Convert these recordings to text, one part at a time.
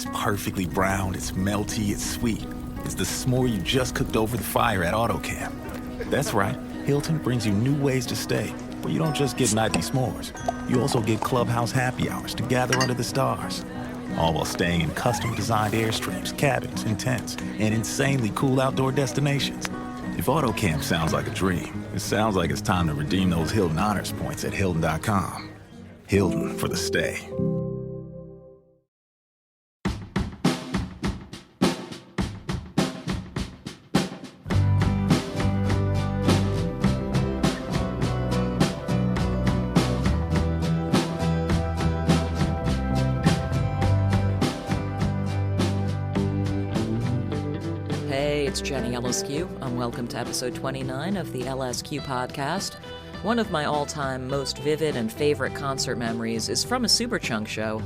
It's perfectly browned, it's melty, it's sweet. It's the s'more you just cooked over the fire at AutoCamp. That's right, Hilton brings you new ways to stay, where you don't just get nightly s'mores. You also get clubhouse happy hours to gather under the stars. All while staying in custom-designed airstreams, cabins, and tents, and insanely cool outdoor destinations. If AutoCamp sounds like a dream, it sounds like it's time to redeem those Hilton Honors points at Hilton.com. Hilton for the stay. It's Jenny LSQ, and welcome to episode 29 of the LSQ podcast. One of my all-time most vivid and favorite concert memories is from a Superchunk show.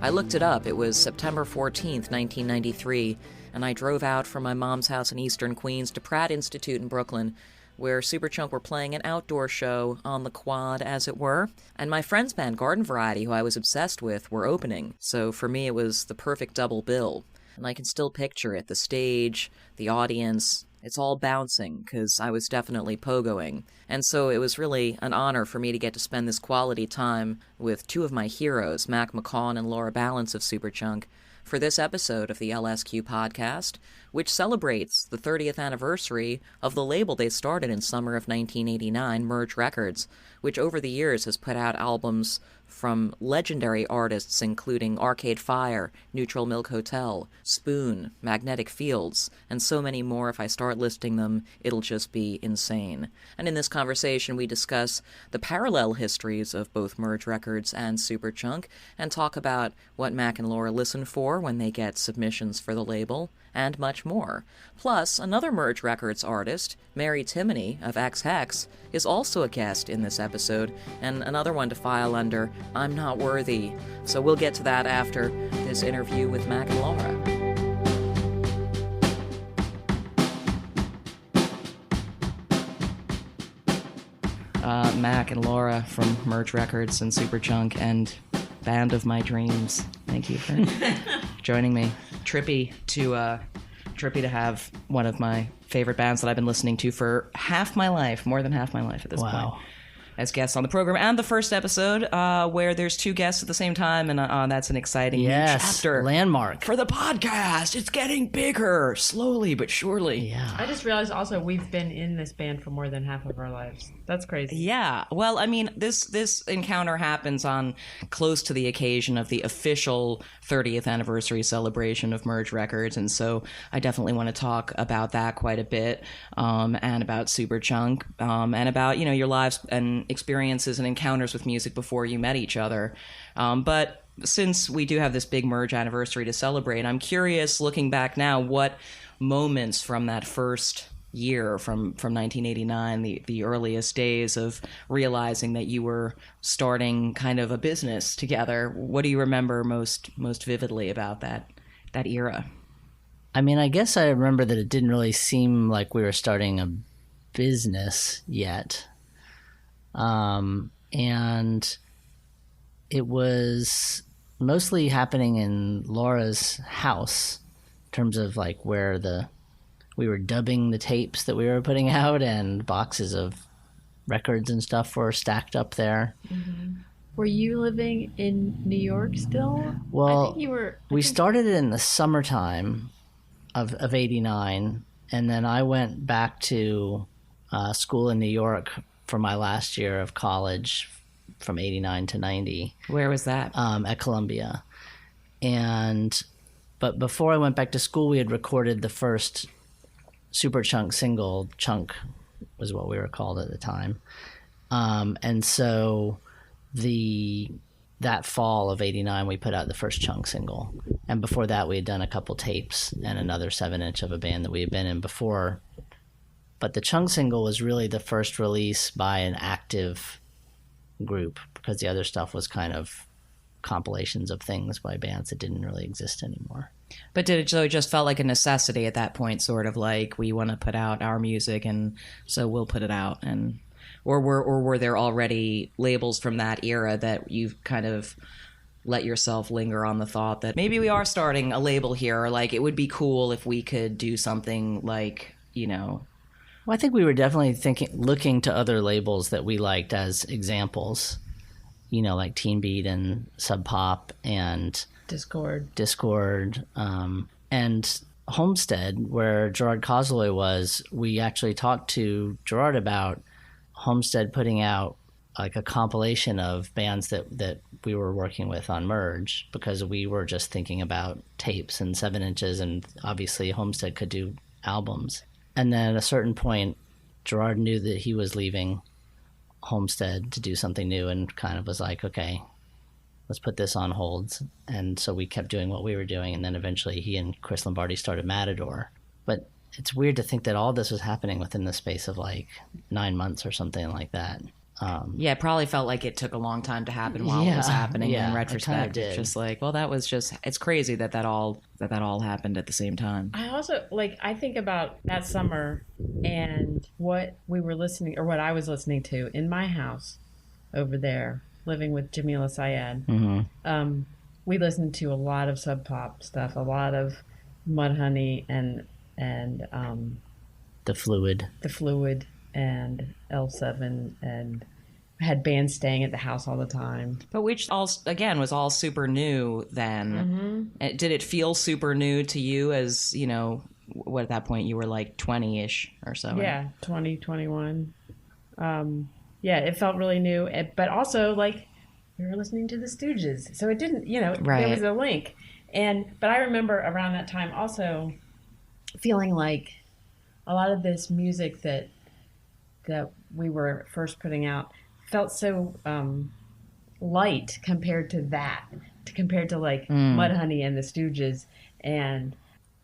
I looked it up. It was September 14th, 1993, and I drove out from my mom's house in Eastern Queens to Pratt Institute in Brooklyn, where Superchunk were playing an outdoor show on the quad, as it were, and my friend's band, Garden Variety, who I was obsessed with, were opening. So for me, it was the perfect double bill. And I can still picture it, the stage, the audience, it's all bouncing, because I was definitely pogoing. And so it was really an honor for me to get to spend this quality time with two of my heroes, McCaughan and Laura Ballance of Superchunk, for this episode of the LSQ podcast, which celebrates the 30th anniversary of the label they started in summer of 1989, Merge Records, which over the years has put out albums from legendary artists including Arcade Fire, Neutral Milk Hotel, Spoon, Magnetic Fields, and so many more. If I start listing them, it'll just be insane. And in this conversation, we discuss the parallel histories of both Merge Records and Superchunk, and talk about what Mac and Laura listen for when they get submissions for the label, and much more. Plus, another Merge Records artist, Mary Timony of Hex, is also a guest in this episode, and another one to file under I'm Not Worthy. So we'll get to that after this interview with Mac and Laura. Mac and Laura from Merge Records and Superchunk and Band of My Dreams. Thank you for joining me. Trippy to have one of my favorite bands that I've been listening to for half my life, more than half my life at this point, as guests on the program, and the first episode where there's two guests at the same time, and that's an exciting new chapter. Landmark for the podcast. It's getting bigger, slowly but surely. Yeah. I just realized also we've been in this band for more than half of our lives. That's crazy. Yeah. Well, I mean, this encounter happens on close to the occasion of the official 30th anniversary celebration of Merge Records, and so I definitely want to talk about that quite a bit, and about Superchunk, and about, your lives and experiences and encounters with music before you met each other. But since we do have this big Merge anniversary to celebrate, I'm curious, looking back now, what moments from that first year, from 1989, the earliest days of realizing that you were starting kind of a business together, what do you remember most vividly about that era? I mean, I guess I remember that it didn't really seem like we were starting a business yet. And it was mostly happening in Laura's house in terms of like where we were dubbing the tapes that we were putting out, and boxes of records and stuff were stacked up there. Mm-hmm. Were you living in New York still? Well, I think you were. We started it in the summertime of 89, and then I went back to school in New York for my last year of college from 89 to 90. Where was that? At Columbia. But before I went back to school, we had recorded the first Superchunk single. Chunk was what we were called at the time. And so that fall of 89, we put out the first Chunk single. And before that, we had done a couple tapes and another 7-inch of a band that we had been in before. But the Chunk single was really the first release by an active group, because the other stuff was kind of compilations of things by bands that didn't really exist anymore. But it just felt like a necessity at that point, sort of like, we want to put out our music, and so we'll put it out? Or were there already labels from that era that you've kind of let yourself linger on the thought that maybe we are starting a label here, or like it would be cool if we could do something like, Well, I think we were definitely looking to other labels that we liked as examples, like Teen Beat and Sub Pop and Discord, and Homestead, where Gerard Kozloy was. We actually talked to Gerard about Homestead putting out like a compilation of bands that we were working with on Merge, because we were just thinking about tapes and 7-inches, and obviously Homestead could do albums. And then at a certain point, Gerard knew that he was leaving Homestead to do something new, and kind of was like, okay, let's put this on hold. And so we kept doing what we were doing, and then eventually he and Chris Lombardi started Matador. But it's weird to think that all this was happening within the space of like 9 months or something like that. It probably felt like it took a long time to happen while it was happening. In retrospect, it's just like, well, that was just, it's crazy that all happened at the same time. I also, I think about that summer and what we were listening, or what I was listening to in my house over there, living with Jamila Syed. Mm-hmm. We listened to a lot of Sub Pop stuff, a lot of Mudhoney and The Fluid and L7, and had bands staying at the house all the time. But which again was all super new then. Mm-hmm. Did it feel super new to you as, what at that point you were like 20-ish or so? Yeah, 20, 21. It felt really new, but also like we were listening to the Stooges. So it didn't, there was a link. But I remember around that time also feeling like a lot of this music that we were first putting out felt so light compared to like Mudhoney and the Stooges, and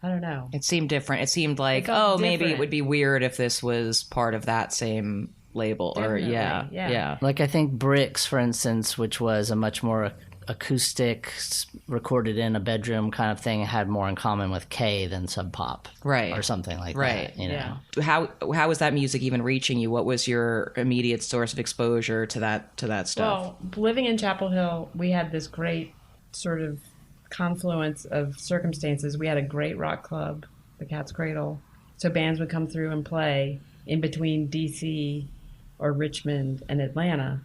I don't know. It seemed different. It seemed like, maybe it would be weird if this was part of that same label. Definitely, or yeah. Like I think Bricks, for instance, which was a much more acoustic, recorded in a bedroom kind of thing, had more in common with K than Sub Pop, or something like that. Yeah. How was that music even reaching you? What was your immediate source of exposure to that stuff? Well, living in Chapel Hill, we had this great sort of confluence of circumstances. We had a great rock club, the Cat's Cradle, so bands would come through and play in between DC or Richmond and Atlanta.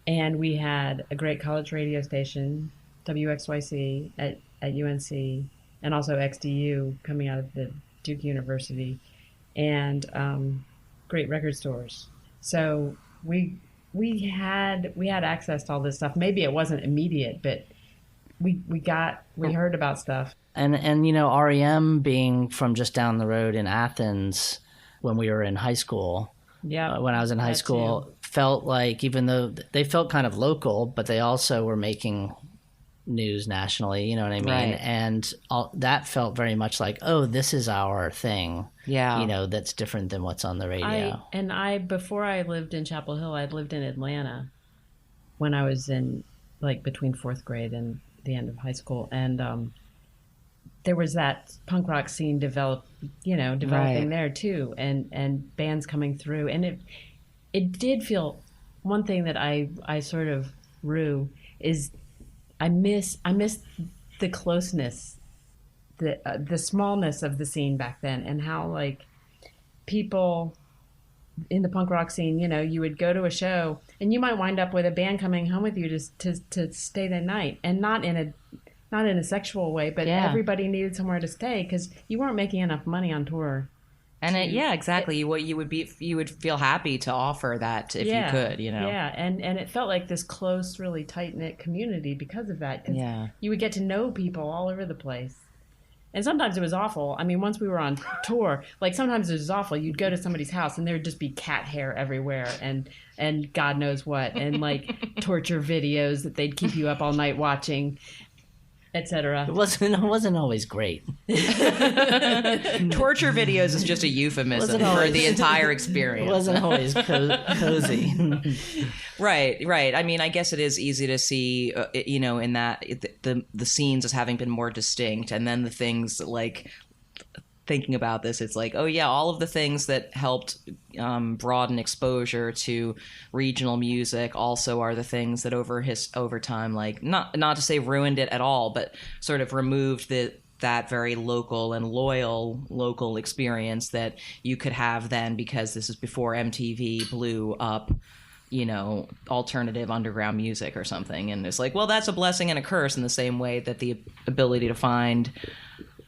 And we had a great college radio station, WXYC at UNC, and also XDU coming out of the Duke University, and great record stores. So we had access to all this stuff. Maybe it wasn't immediate, but we heard about stuff. And REM being from just down the road in Athens when we were in high school. Yeah. When I was in high school. Too. Felt like, even though they felt kind of local, but they also were making news nationally, you know what I mean? Right. And that felt very much like, oh, this is our thing. Yeah. That's different than what's on the radio. Before I lived in Chapel Hill, I'd lived in Atlanta when I was in, between fourth grade and the end of high school. And there was that punk rock scene developing there too, and bands coming through. And it did feel, one thing that I sort of rue is I miss the closeness, the smallness of the scene back then, and how people in the punk rock scene, you would go to a show and you might wind up with a band coming home with you to stay the night, and not in a sexual way, but everybody needed somewhere to stay because you weren't making enough money on tour. And exactly. You would feel happy to offer that if you could, Yeah, and it felt like this close, really tight-knit community because of that. 'Cause you would get to know people all over the place. And sometimes it was awful. I mean, once we were on tour, sometimes it was awful. You'd go to somebody's house and there would just be cat hair everywhere and God knows what, and torture videos that they'd keep you up all night watching, etc. It wasn't always great. Torture videos is just a euphemism for the entire experience. It wasn't always cozy. Right. I mean, I guess it is easy to see, in that the scenes as having been more distinct, and then the things thinking about this, it's like, oh yeah, all of the things that helped broaden exposure to regional music also are the things that over time, like not to say ruined it at all, but sort of removed that very local and local experience that you could have then, because this is before MTV blew up, you know, alternative underground music or something. And it's like, well, that's a blessing and a curse in the same way that the ability to find,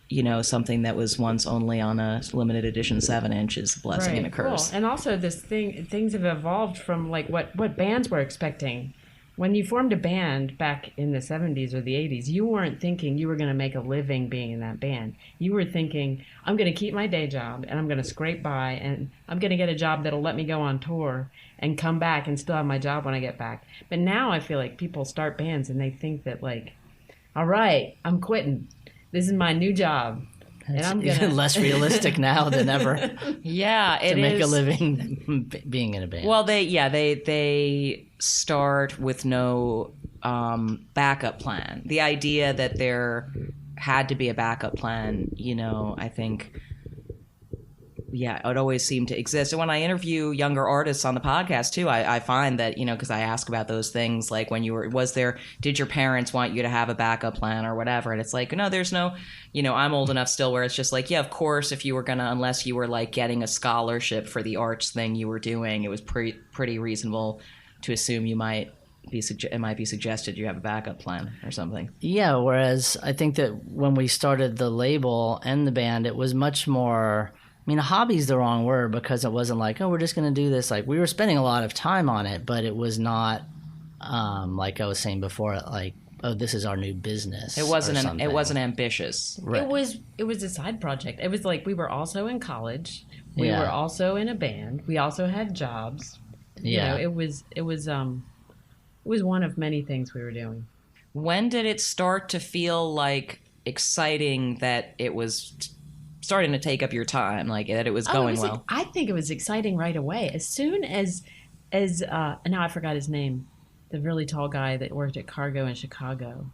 you know, something that was once only on a limited edition 7-inch is a blessing and a curse. Cool. And also things have evolved from like what bands were expecting. When you formed a band back in the 70s or the 80s, you weren't thinking you were going to make a living being in that band. You were thinking, I'm going to keep my day job and I'm going to scrape by and I'm going to get a job that'll let me go on tour and come back and still have my job when I get back. But now I feel like people start bands and they think that like, all right, I'm quitting. This is my new job. It's even less realistic now than ever. Yeah, it is. To make a living being in a band. Well, they start with no backup plan. The idea that there had to be a backup plan, you know, I think, yeah, it always seemed to exist. And when I interview younger artists on the podcast too, I find that, you know, because I ask about those things, like when did your parents want you to have a backup plan or whatever? And it's like, no, there's no, you know, I'm old enough still where it's just like, yeah, of course, if you were gonna, unless you were like getting a scholarship for the arts thing you were doing, it was pretty reasonable to assume it might be suggested you have a backup plan or something. Yeah, whereas I think that when we started the label and the band, it was much more, I mean, a hobby's the wrong word, because it wasn't like, oh, we're just going to do this. Like, we were spending a lot of time on it, but it was not, like I was saying before, like, oh, this is our new business. It wasn't ambitious. Right. It was a side project. It was like we were also in college. We were also in a band. We also had jobs. Yeah. You know, it was one of many things we were doing. When did it start to feel like exciting that it was starting to take up your time, like that it was going well? I think it was exciting right away. As soon as now I forgot his name, the really tall guy that worked at Cargo in Chicago.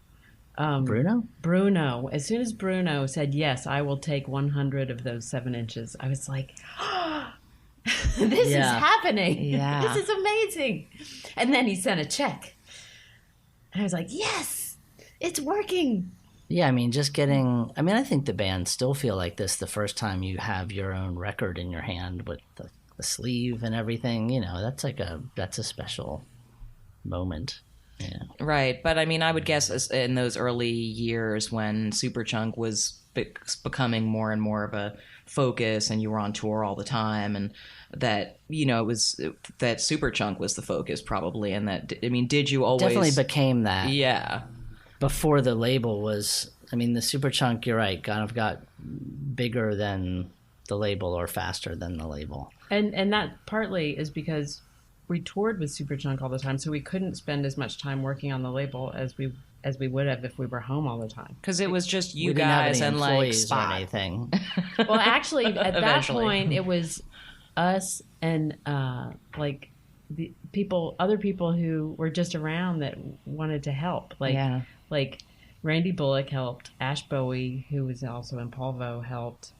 Bruno. As soon as Bruno said, yes, I will take 100 of those 7 inches, I was like, oh, this is happening. Yeah. This is amazing. And then he sent a check. And I was like, yes, it's working. Yeah, I mean, I think the bands still feel like this the first time you have your own record in your hand with the sleeve and everything. You know, that's a special moment. Yeah. Right. But I mean, I would guess in those early years when Superchunk was becoming more and more of a focus and you were on tour all the time, and that, you know, that Superchunk was the focus probably. And that, I mean, did you always... Definitely became that. Yeah. Before the label was, I mean, the Superchunk, you're right, kind of got bigger than the label or faster than the label. And that partly is because we toured with Superchunk all the time, so we couldn't spend as much time working on the label as we would have if we were home all the time. Because it was just you we didn't guys have any and like employees Spot. or anything. Well, actually, at that Eventually. point, it was us and like the other people who were just around that wanted to help. Like Randy Bullock helped. Ash Bowie, who was also in Polvo, helped.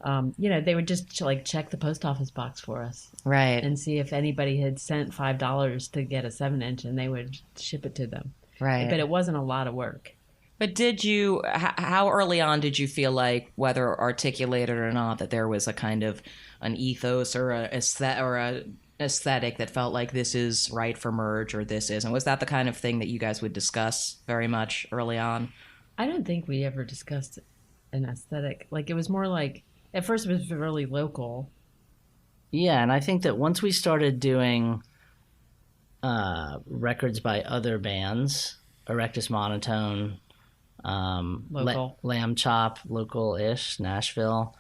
You know, they would just like check the post office box for us, Right. and see if anybody had sent $5 to get a 7-inch, and they would ship it to them. Right. But it wasn't a lot of work. But how early on did you feel like, whether articulated or not, that there was a kind of an ethos or a aesthetic that felt like this is right for merge or this isn't? Was that the kind of thing that you guys would discuss very much early on? I don't think we ever discussed an aesthetic. Like, it was more like, at first it was really local. Yeah, and I think that once we started doing records by other bands, Erectus Monotone, Local. Lamb Chop, local-ish, Nashville.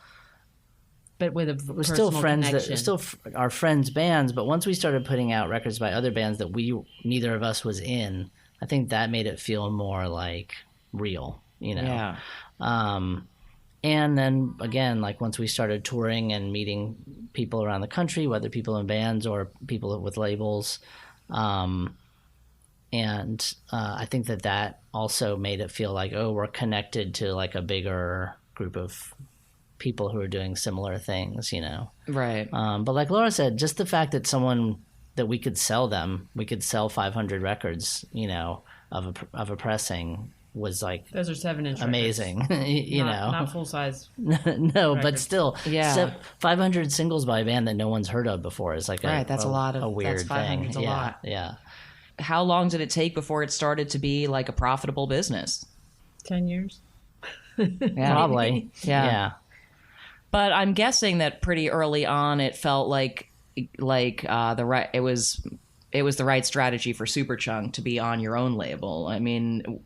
But with a We're still friends connection. our friends' bands, but once we started putting out records by other bands that neither of us was in, I think that made it feel more like real, you know. Yeah. And then again, like once we started touring and meeting people around the country, whether people in bands or people with labels, I think that also made it feel like, oh, we're connected to like a bigger group of people who are doing similar things, Right. But like Laura said, just the fact that we could sell 500 records, of a pressing was like Those are 7-inch amazing, not full size. No, records. but still, Yeah. 500 singles by a band that no one's heard of before is like That's a lot of a weird that's 500's thing. a lot. Yeah. How long did it take before it started to be like a profitable business? 10 years. Yeah. Probably. Yeah. But I'm guessing that pretty early on it felt like it was the right strategy for Superchunk to be on your own label. I mean,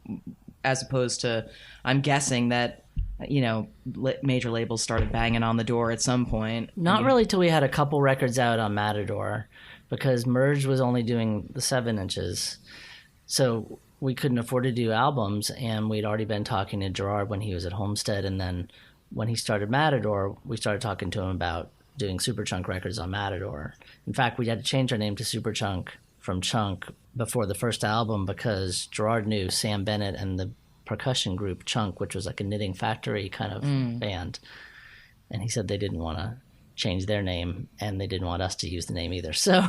as opposed to, I'm guessing that major labels started banging on the door at some point. Not really till we had a couple records out on Matador, because Merge was only doing the 7 inches, so we couldn't afford to do albums. And we'd already been talking to Gerard when he was at Homestead, and then when he started Matador, we started talking to him about doing Superchunk records on Matador. In fact, we had to change our name to Superchunk from Chunk before the first album, because Gerard knew Sam Bennett and the percussion group Chunk, which was like a Knitting Factory kind of band, and he said they didn't want to change their name, and they didn't want us to use the name either. So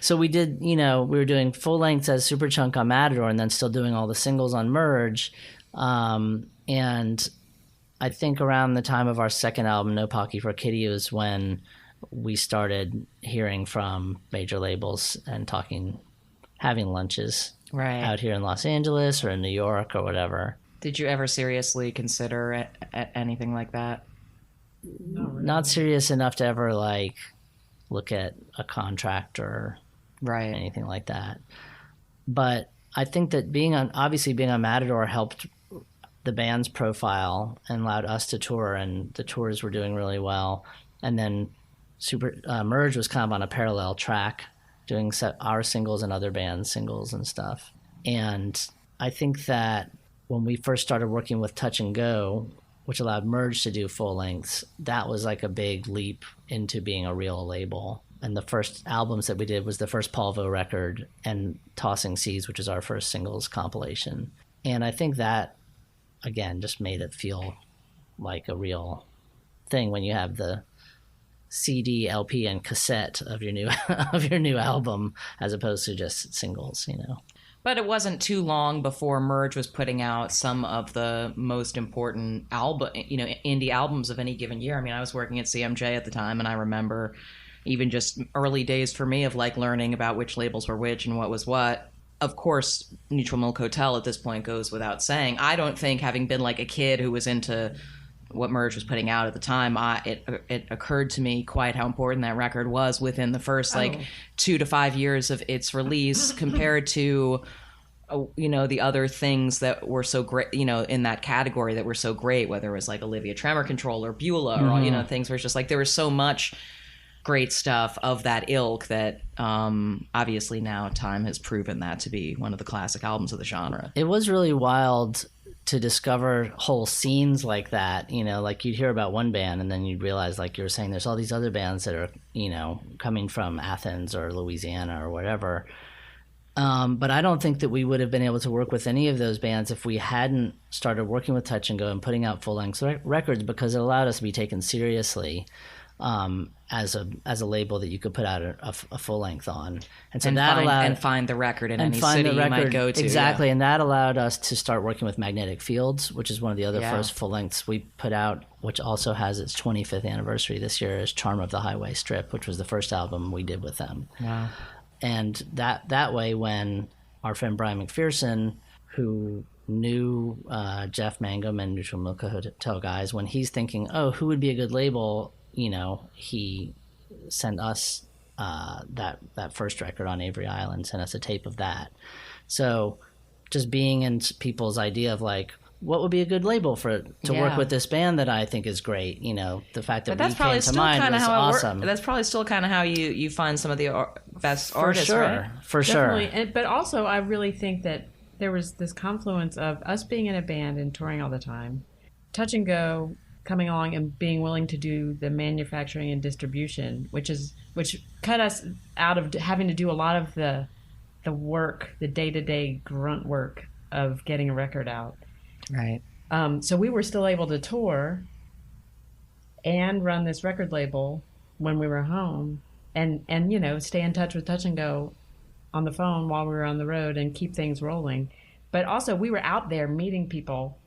so we did, we were doing full lengths as Superchunk on Matador, and then still doing all the singles on Merge. And I think around the time of our second album, No Pocky for Kitty, was when we started hearing from major labels and having lunches out here in Los Angeles or in New York or whatever. Did you ever seriously consider anything like that? Not serious enough to ever like look at a contract or anything like that. But I think that being on Matador helped the band's profile and allowed us to tour, and the tours were doing really well. And then Merge was kind of on a parallel track, doing our singles and other bands' singles and stuff. And I think that when we first started working with Touch and Go, which allowed Merge to do full lengths, that was like a big leap into being a real label. And the first albums that we did was the first Paul Vo record and Tossing Seas, which is our first singles compilation. And I think that, again, just made it feel like a real thing when you have the CD, LP, and cassette of your new album, as opposed to just singles, But it wasn't too long before Merge was putting out some of the most important indie albums of any given year. I mean, I was working at CMJ at the time, and I remember even just early days for me of like learning about which labels were which and what was what. Of course, Neutral Milk Hotel at this point goes without saying. I don't think, having been like a kid who was into what Merge was putting out at the time, it occurred to me quite how important that record was within the first 2 to 5 years of its release compared to the other things that were so great, in that category that were so great, whether it was like Olivia Tremor Control or Beulah or things where it's just like there was so much great stuff of that ilk that obviously now time has proven that to be one of the classic albums of the genre. It was really wild to discover whole scenes like that, like you'd hear about one band and then you'd realize, like you were saying, there's all these other bands that are, coming from Athens or Louisiana or whatever. But I don't think that we would have been able to work with any of those bands if we hadn't started working with Touch and Go and putting out full-length records, because it allowed us to be taken seriously as a label that you could put out a full length on, and so find the record in any city you might go to. Exactly, and that allowed us to start working with Magnetic Fields, which is one of the other first full lengths we put out, which also has its 25th anniversary this year, is Charm of the Highway Strip, which was the first album we did with them. Wow. And that way, when our friend Brian McPherson, who knew Jeff Mangum and Neutral Milk Hotel guys, when he's thinking, oh, who would be a good label, he sent us that first record on Avery Island, sent us a tape of that. So just being in people's idea of like, what would be a good label to work with this band that I think is great, the fact that we came to mind was awesome. That's probably still kind of how you find some of the best artists, right? For Definitely. sure. But also, I really think that there was this confluence of us being in a band and touring all the time, Touch and Go coming along and being willing to do the manufacturing and distribution, which cut us out of having to do a lot of the work, the day-to-day grunt work of getting a record out. Right. So we were still able to tour and run this record label when we were home, and stay in touch with Touch and Go on the phone while we were on the road and keep things rolling. But also we were out there meeting people.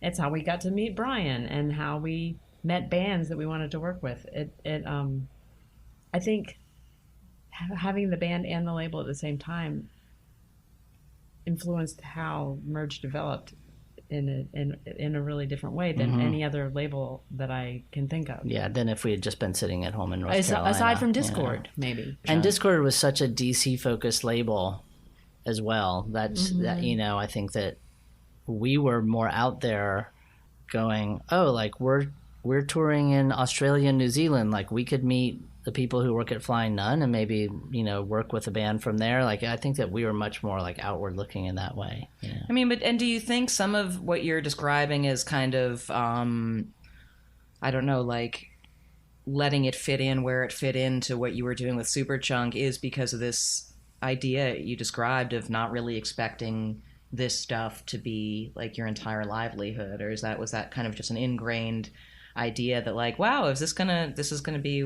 It's how we got to meet Brian and how we met bands that we wanted to work with. I think having the band and the label at the same time influenced how Merge developed in a really different way than any other label that I can think of. Yeah, than if we had just been sitting at home in North Carolina. Aside from Discord, maybe. And Discord was such a DC focused label as well. That I think that we were more out there going, oh, like we're touring in Australia and New Zealand, like we could meet the people who work at Flying Nun and maybe work with a band from there. Like I think that we were much more like outward looking in that way. Yeah. I mean, and do you think some of what you're describing is kind of I don't know, like letting it fit in where it fit into what you were doing with Superchunk is because of this idea you described of not really expecting this stuff to be like your entire livelihood, or was that kind of just an ingrained idea that like, wow, this is gonna be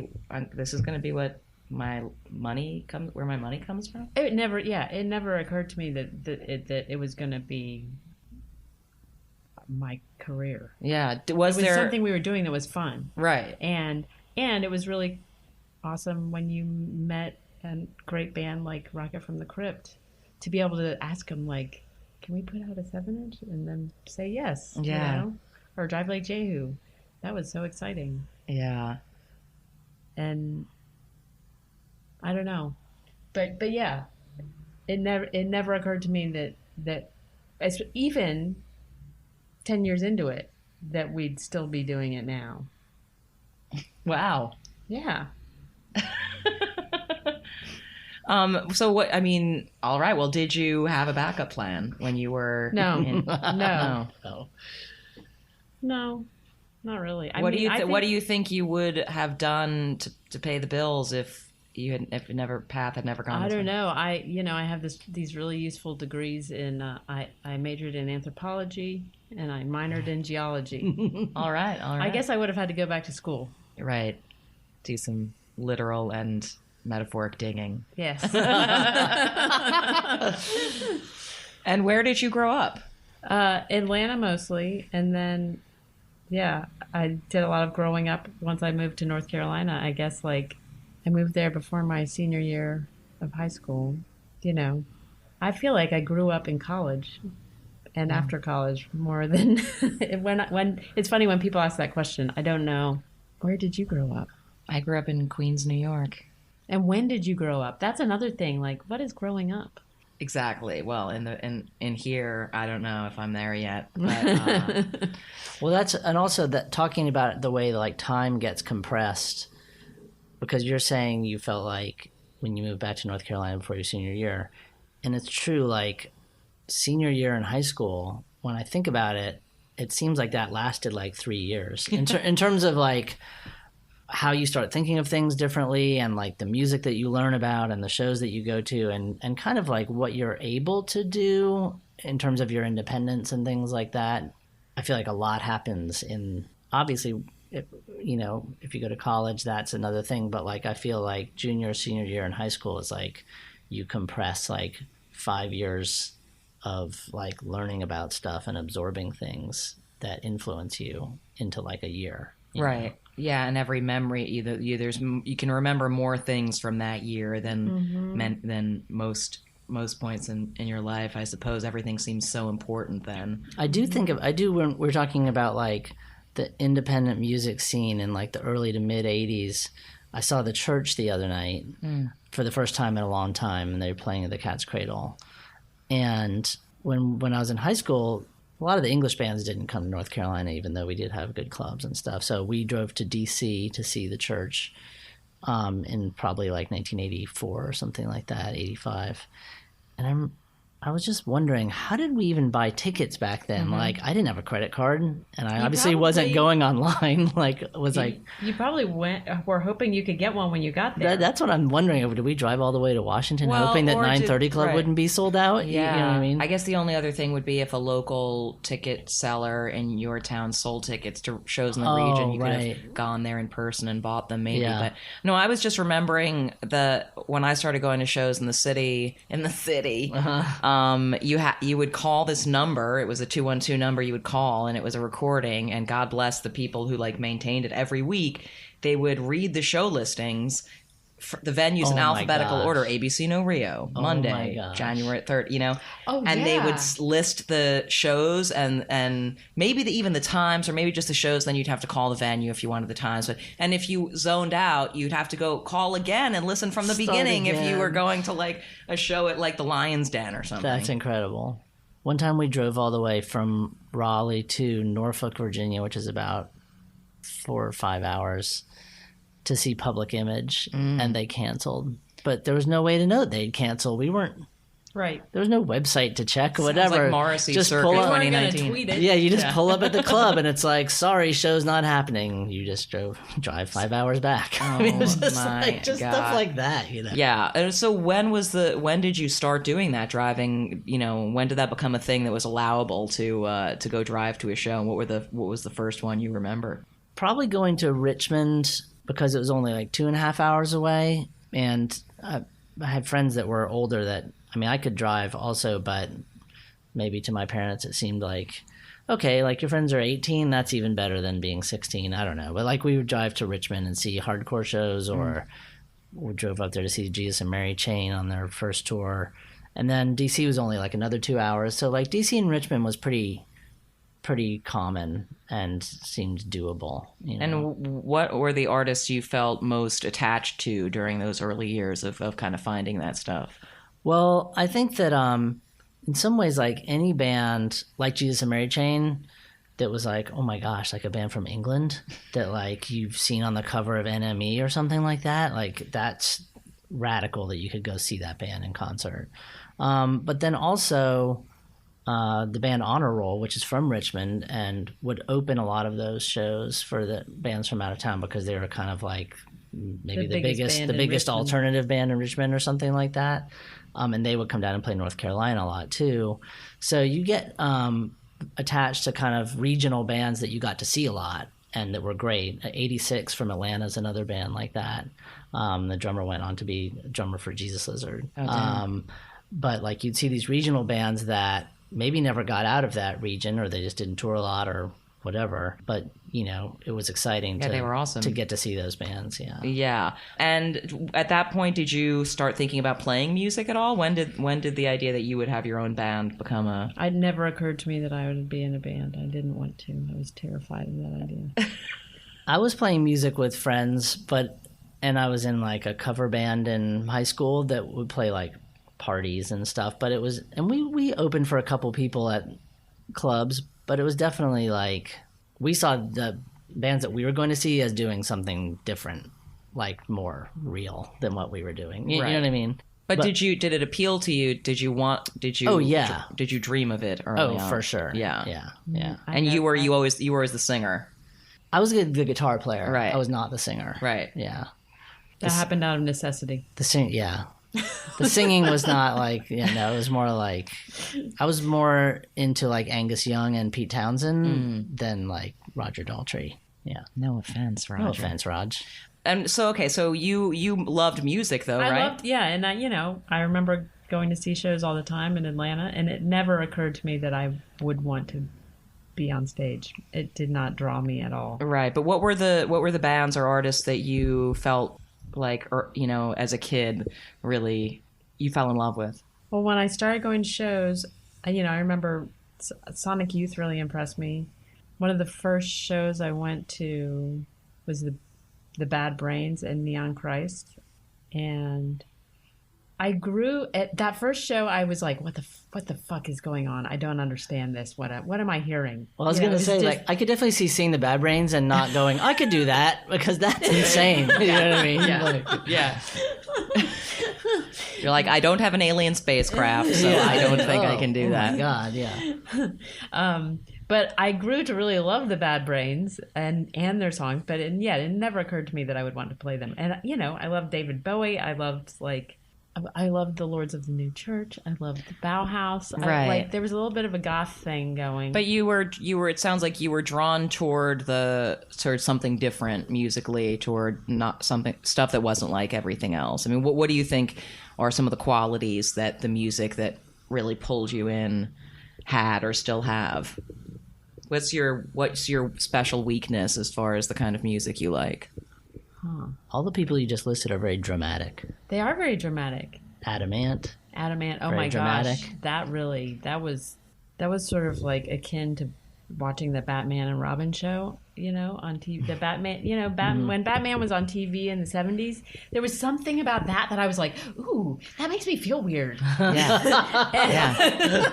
what my money where my money comes from? It never occurred to me that it was gonna be my career. Yeah, was there something we were doing that was fun, right? And it was really awesome when you met a great band like Rocket from the Crypt to be able to ask them like, can we put out a 7-inch, and then say yes, or Drive Like Jehu. That was so exciting. Yeah. And I don't know, but yeah, it never occurred to me that even 10 years into it, that we'd still be doing it now. Wow. Yeah. So what, I mean, all right, well, did you have a backup plan when you were No. No, not really. What do you think you would have done to pay the bills if path had never gone? I don't know. I have these really useful degrees in. I majored in anthropology and I minored in geology. All right. I guess I would have had to go back to school. Right. Do some literal and metaphoric digging. Yes. And where did you grow up? Atlanta mostly, and then I did a lot of growing up once I moved to North Carolina. I guess like I moved there before my senior year of high school. I feel like I grew up in college and after college more than when it's funny when people ask that question. I don't know. Where did you grow up? I grew up in Queens, New York. And when did you grow up? That's another thing. Like, what is growing up? Exactly. Well, in here, I don't know if I'm there yet. But, well, and also that talking about the way like time gets compressed, because you're saying you felt like when you moved back to North Carolina before your senior year, and it's true. Like senior year in high school, when I think about it, it seems like that lasted like 3 years in terms of like how you start thinking of things differently and like the music that you learn about and the shows that you go to and kind of like what you're able to do in terms of your independence and things like that. I feel like a lot happens obviously, if you go to college, that's another thing. But like, I feel like junior, senior year in high school is like you compress like 5 years of like learning about stuff and absorbing things that influence you into like a year. Right. Know? Yeah, and every memory you can remember more things from that year than most points in your life. I suppose everything seems so important then. I do when we're talking about like the independent music scene in like the early to mid 80s. I saw The Church the other night for the first time in a long time, and they were playing at the Cat's Cradle. And when I was in high school, a lot of the English bands didn't come to North Carolina, even though we did have good clubs and stuff. So we drove to D.C. to see The Church in probably like 1984 or something like that, 85. And I was just wondering, how did we even buy tickets back then? Like, I didn't have a credit card, and I obviously wasn't going online. You probably were hoping you could get one when you got there. That's what I'm wondering. Did we drive all the way to Washington hoping that 9:30 Club wouldn't be sold out? Yeah. You know what I mean? I guess the only other thing would be if a local ticket seller in your town sold tickets to shows in the region, you could have gone there in person and bought them maybe. Yeah. But no, I was just remembering when I started going to shows in the city, you would call this number. It was a 212 number you would call, and it was a recording. And God bless the people who maintained it every week. They would read the show listings, the venues in alphabetical order: ABC No Rio, Monday, January 3rd. They would list the shows and maybe even the times, or maybe just the shows. Then you'd have to call the venue if you wanted the times. And if you zoned out, you'd have to go call again and listen from the beginning if you were going to a show at the Lion's Den or something. That's incredible. One time we drove all the way from Raleigh to Norfolk, Virginia, which is about 4 or 5 hours, to see Public Image, and they canceled. But there was no way to know they'd cancel. We weren't. Right. There was no website to check or Sounds whatever. Like Morrissey just Circuit pull up, 2019. Tweet it. Yeah, you just pull up at the club and it's like, sorry, show's not happening. You just drive 5 hours back. It was just stuff like that, Yeah. And so when did you start doing that driving? When did that become a thing that was allowable to go drive to a show? And what was the first one you remember? Probably going to Richmond, because it was only 2.5 hours away, and I had friends that were older that, I could drive also, but maybe to my parents it seemed like, okay, your friends are 18, that's even better than being 16, I don't know. But we would drive to Richmond and see hardcore shows, or we drove up there to see Jesus and Mary Chain on their first tour. And then DC was only another 2 hours. So DC and Richmond was pretty common and seemed doable. And what were the artists you felt most attached to during those early years of kind of finding that stuff? Well, I think that in some ways, any band like Jesus and Mary Chain that was oh my gosh, a band from England that you've seen on the cover of NME or something like that, that's radical that you could go see that band in concert. But then also the band Honor Roll, which is from Richmond, and would open a lot of those shows for the bands from out of town, because they were kind of maybe the biggest alternative band in Richmond or something like that. And they would come down and play North Carolina a lot too. So you get attached to kind of regional bands that you got to see a lot and that were great. 86 from Atlanta is another band like that. The drummer went on to be a drummer for Jesus Lizard. But you'd see these regional bands that maybe never got out of that region, or they just didn't tour a lot or whatever. But, it was exciting they were awesome to get to see those bands. Yeah. Yeah. And at that point, did you start thinking about playing music at all? When did the idea that you would have your own band become a... It never occurred to me that I would be in a band. I didn't want to. I was terrified of that idea. I was playing music with friends, and I was in a cover band in high school that would play parties and stuff, but it was, and we opened for a couple people at clubs, but it was definitely we saw the bands that we were going to see as doing something different, more real than what we were doing. You know what I mean? But did it appeal to you? Did you dream of it early on? For sure. Yeah. And you were always the singer. I was the guitar player. Right. I was not the singer. Right. Yeah. That happened out of necessity. Yeah. The singing was not it was more I was more into Angus Young and Pete Townsend than Roger Daltrey. Yeah. No offense, Roger. No offense, Raj. And so you loved music though, right? And I remember going to see shows all the time in Atlanta, and it never occurred to me that I would want to be on stage. It did not draw me at all. Right. But what were the bands or artists that you felt as a kid, really you fell in love with? Well, when I started going to shows, I remember Sonic Youth really impressed me. One of the first shows I went to was the Bad Brains and Neon Christ, and I grew at that first show. I was like, what the fuck is going on? I don't understand this. What am I hearing? Well, I was going to say, like, I could definitely see seeing the Bad Brains and not going, I could do that, because that's insane. You know what I mean? Yeah. Like, Yeah. You're like, I don't have an alien spacecraft, so I don't think I can do that. Oh, my God, yeah. But I grew to really love the Bad Brains and their songs. But it never occurred to me that I would want to play them. And I loved David Bowie. I loved the Lords of the New Church. I loved the Bauhaus. Right. There was a little bit of a goth thing going. But you were. It sounds like you were drawn toward something different musically, toward not stuff that wasn't like everything else. I mean, what do you think are some of the qualities that the music that really pulled you in had or still have? What's your special weakness as far as the kind of music you like? All the people you just listed are very dramatic. They are very dramatic. Adamant. Oh very my dramatic. Gosh, that was sort of like akin to watching the Batman and Robin show, on TV. The Batman, when Batman was on TV in the 70s, there was something about that I was like, ooh, that makes me feel weird. Yeah.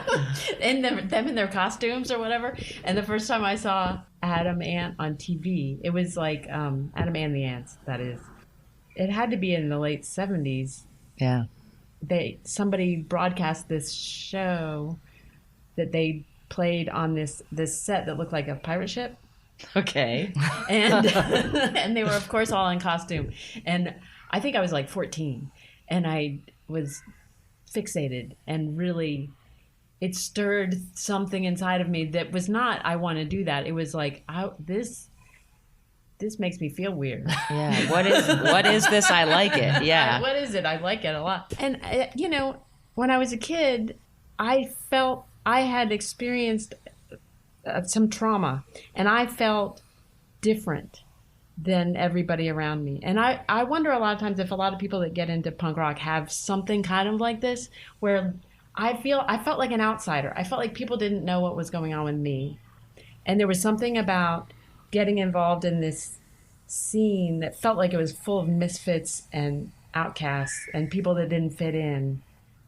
And them in their costumes or whatever. And the first time I saw Adam Ant on TV, it was like Adam and the Ants, that is. It had to be in the late 70s. Yeah. Somebody broadcast this show that they played on this set that looked like a pirate ship. Okay. And and they were of course all in costume. And I think I was like 14 and I was fixated and really it stirred something inside of me that was not I want to do that. It was like this makes me feel weird. Yeah. What is this? I like it. Yeah. What is it? I like it a lot. And when I was a kid, I felt I had experienced some trauma, and I felt different than everybody around me. And I wonder a lot of times if a lot of people that get into punk rock have something kind of like this, where I felt like an outsider. I felt like people didn't know what was going on with me. And there was something about getting involved in this scene that felt like it was full of misfits and outcasts and people that didn't fit in.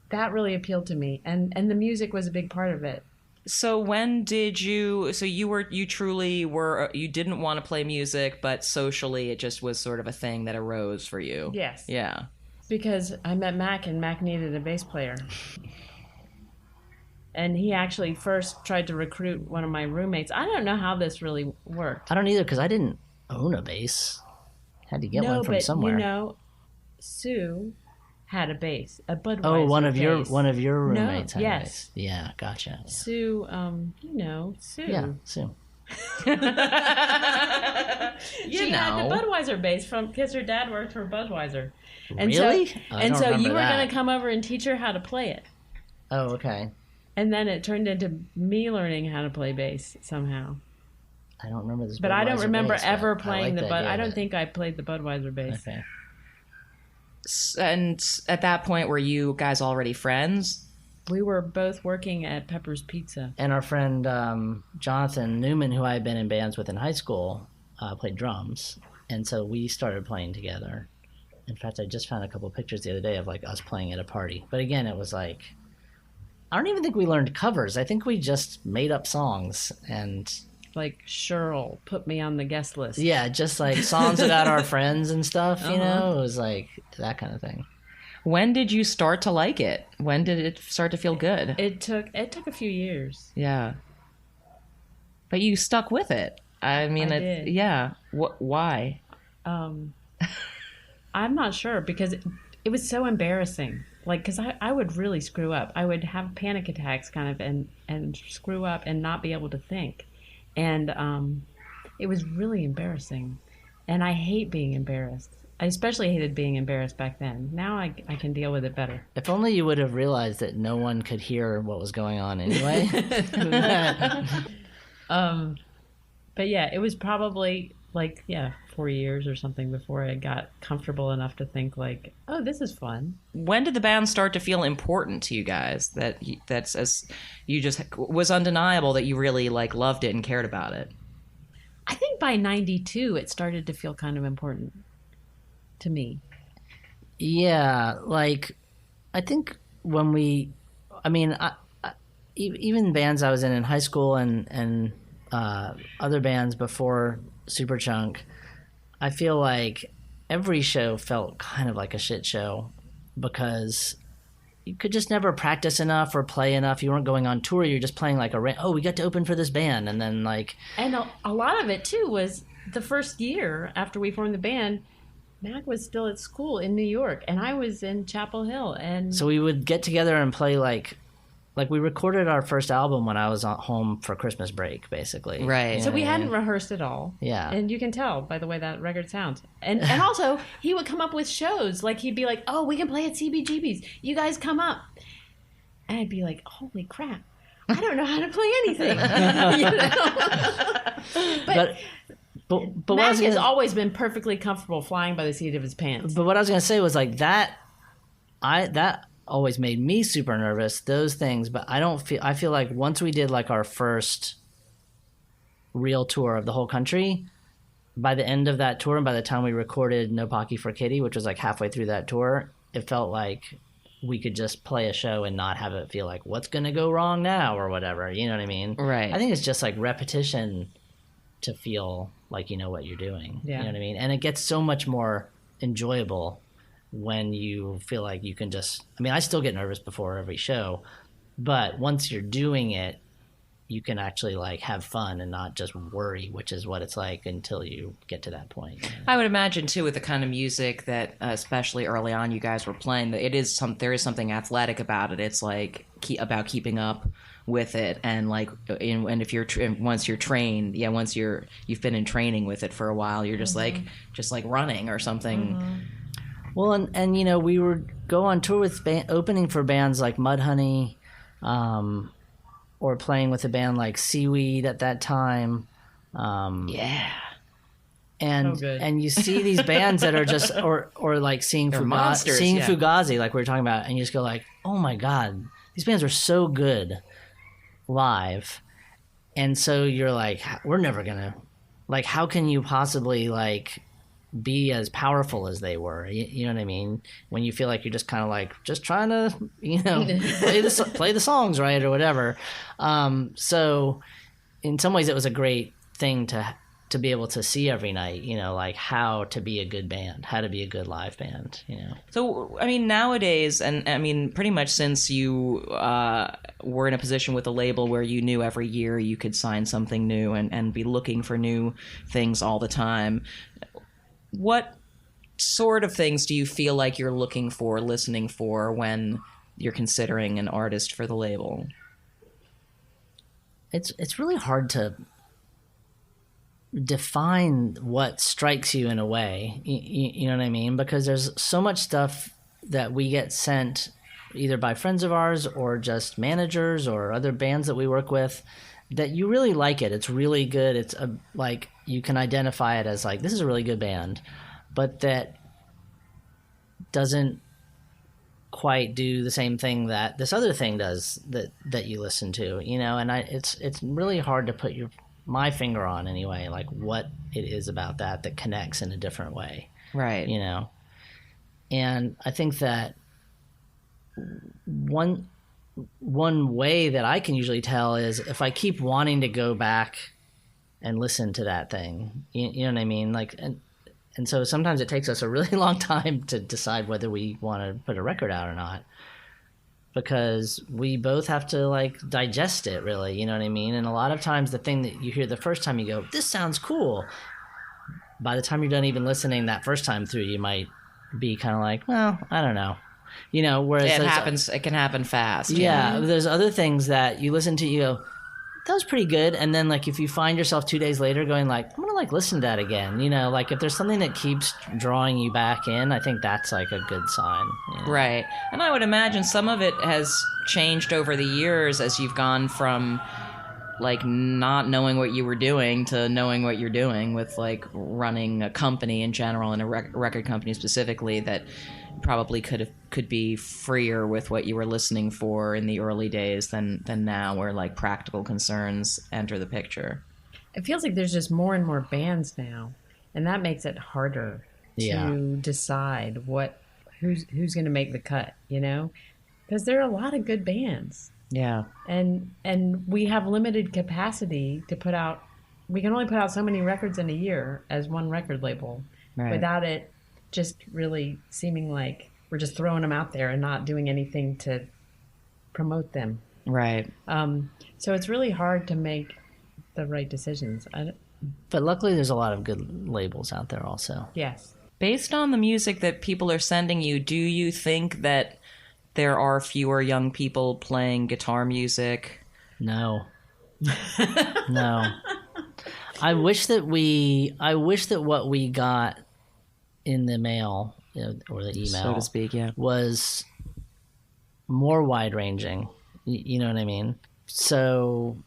That really appealed to me, and the music was a big part of it. So when did you? So you truly were. You didn't want to play music, but socially, it just was sort of a thing that arose for you. Yes. Yeah. Because I met Mac, and Mac needed a bass player, and he actually first tried to recruit one of my roommates. I don't know how this really worked. I don't either, because I didn't own a bass. Had to get one from somewhere. Sue had a bass, a Budweiser. Oh, one of bass. your roommates had a yes. bass. Yeah, gotcha. Yeah. Sue, Sue. Yeah, Sue. She had the Budweiser bass because her dad worked for Budweiser. And really? So you were going to come over and teach her how to play it. Oh, okay. And then it turned into me learning how to play bass somehow. I don't remember this. But I don't remember bass, ever playing I don't it. think I played the Budweiser bass. Okay. And at that point, were you guys already friends? We were both working at Pepper's Pizza. And our friend Jonathan Newman, who I had been in bands with in high school, played drums. And so we started playing together. In fact, I just found a couple of pictures the other day of like us playing at a party. But again, it was like, I don't even think we learned covers. I think we just made up songs and... Like Cheryl put me on the guest list. Yeah, just like songs about our friends and stuff, you know? It was like that kind of thing. When did you start to like it? When did it start to feel good? It took a few years. Yeah. But you stuck with it. I mean, I did. Yeah. Why? I'm not sure because it was so embarrassing. Like, because I would really screw up. I would have panic attacks kind of and screw up and not be able to think. And it was really embarrassing. And I hate being embarrassed. I especially hated being embarrassed back then. Now I can deal with it better. If only you would have realized that no one could hear what was going on anyway. But yeah, it was probably 4 years or something before I got comfortable enough to think like, oh, this is fun. When did the band start to feel important to you guys? That's as you just was undeniable that you really like loved it and cared about it. I think by 92 it started to feel kind of important to me. Yeah, like I think when even bands I was in high school and other bands before Superchunk, I feel like every show felt kind of like a shit show because you could just never practice enough or play enough. You weren't going on tour. You're just playing like we got to open for this band. And then like... And a lot of it too was the first year after we formed the band, Mac was still at school in New York and I was in Chapel Hill. And so we would get together and play like we recorded our first album when I was home for Christmas break, basically. Right. You know so we what I mean? hadn't rehearsed at all. Yeah. And you can tell by the way that record sounds. And also, he would come up with shows. Like, he'd be like, oh, we can play at CBGB's. You guys come up. And I'd be like, holy crap. I don't know how to play anything. But Mac has always been perfectly comfortable flying by the seat of his pants. But what I was going to say was like that always made me super nervous, those things. But I feel like once we did like our first real tour of the whole country, by the end of that tour and by the time we recorded No Pocky for Kitty, which was like halfway through that tour, it felt like we could just play a show and not have it feel like what's going to go wrong now or whatever. You know what I mean? Right. I think it's just like repetition to feel like you know what you're doing. Yeah. You know what I mean? And it gets so much more enjoyable when you feel like you can just... I mean, I still get nervous before every show, but once you're doing it, you can actually like have fun and not just worry, which is what it's like until you get to that point. You know? I would imagine too, with the kind of music that, especially early on, you guys were playing, that there is something athletic about it. It's like about keeping up with it, and like, and if you're once you're trained, once you've been in training with it for a while, you're just like running or something. Mm-hmm. Well, and you know, we would go on tour with opening for bands like Mudhoney, or playing with a band like Seaweed at that time. Yeah. And So good. and you see these bands that are just or like seeing monsters, Fugazi, like we were talking about, and you just go like, oh my god, these bands are so good live. And so you're like, we're never gonna, like, how can you possibly like be as powerful as they were? You know what I mean? When you feel like you're just kind of like just trying to, you know, play the songs right or whatever. So in some ways it was a great thing to be able to see every night, you know, like how to be a good band, how to be a good live band, you know. So, I mean, nowadays, and I mean, pretty much since you were in a position with a label where you knew every year you could sign something new and be looking for new things all the time, what sort of things do you feel like you're looking for, listening for when you're considering an artist for the label? It's really hard to define what strikes you in a way, you know what I mean? Because there's so much stuff that we get sent either by friends of ours or just managers or other bands that we work with that you really like it. It's really good. It's like you can identify it as like, this is a really good band, but that doesn't quite do the same thing that this other thing does that you listen to, you know? And it's really hard to put my finger on anyway, like what it is about that connects in a different way. Right. You know? And I think that one way that I can usually tell is if I keep wanting to go back and listen to that thing, you know what I mean? Like, and so sometimes it takes us a really long time to decide whether we want to put a record out or not, because we both have to like digest it really, you know what I mean? And a lot of times the thing that you hear the first time you go, this sounds cool. By the time you're done even listening that first time through, you might be kind of like, well, I don't know. You know, whereas it can happen fast. Yeah, there's other things that you listen to, you go, that was pretty good. And then like if you find yourself 2 days later going like, I'm gonna like listen to that again, you know, like if there's something that keeps drawing you back in, I think that's like a good sign. You know? Right. And I would imagine some of it has changed over the years as you've gone from like not knowing what you were doing to knowing what you're doing with like running a company in general and a record company specifically that probably could be freer with what you were listening for in the early days than now, where like practical concerns enter the picture. It feels like there's just more and more bands now, and that makes it harder to decide who's going to make the cut, you know? because there are a lot of good bands. Yeah. And we have limited capacity to put out. We can only put out so many records in a year as one record label, Right. without it just really seeming like we're just throwing them out there and not doing anything to promote them. Right. So it's really hard to make the right decisions. But luckily, there's a lot of good labels out there also. Yes. Based on the music that people are sending you, do you think that there are fewer young people playing guitar music? No. No. I wish that what we got in the mail, or the email, So to speak, yeah. was more wide ranging. You know what I mean? So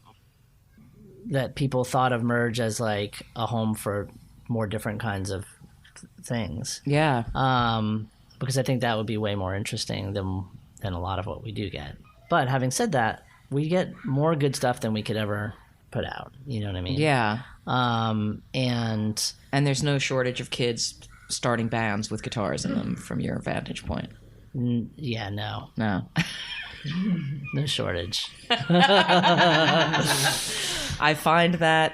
that people thought of Merge as like a home for more different kinds of things. Yeah. Because I think that would be way more interesting than a lot of what we do get. But having said that, we get more good stuff than we could ever put out. You know what I mean? Yeah. And there's no shortage of kids starting bands with guitars in them from your vantage point. yeah, no shortage. I find the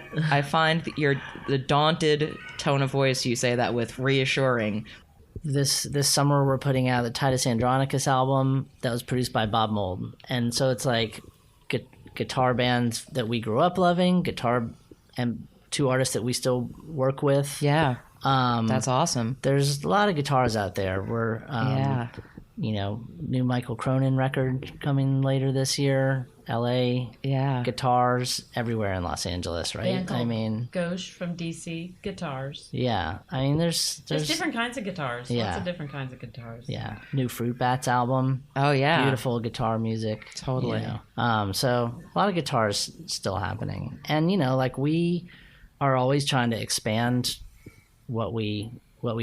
daunted tone of voice you say that with reassuring. This summer we're putting out the Titus Andronicus album that was produced by Bob Mould, and so it's like guitar bands that we grew up loving, guitar, and two artists that we still work with. Yeah. That's awesome. There's a lot of guitars out there. We're Yeah. New Michael Cronin record coming later this year. LA. Yeah. Guitars everywhere in Los Angeles, right? Band called I mean, Gauche from DC, guitars. yeah. I mean, there's different kinds of guitars. Yeah. Lots of different kinds of guitars. Yeah, new Fruit Bats album. Oh yeah. Beautiful guitar music. Totally. So a lot of guitars still happening, and like we are always trying to expand what we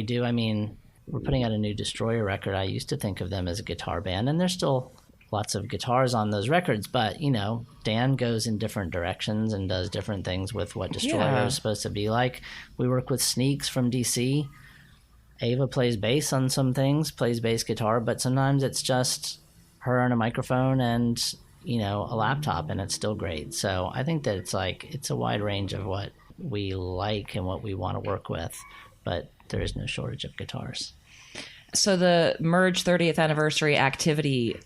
do. I mean, we're putting out a new Destroyer record. I used to think of them as a guitar band, and there's still lots of guitars on those records, but Dan goes in different directions and does different things with what Destroyer is supposed to be like. We work with Sneaks from DC. Ava plays bass on some things, plays bass guitar, but sometimes it's just her and a microphone and a laptop, and it's still great. So I think that it's a wide range of what we like and what we want to work with, but there is no shortage of guitars. So the Merge 30th anniversary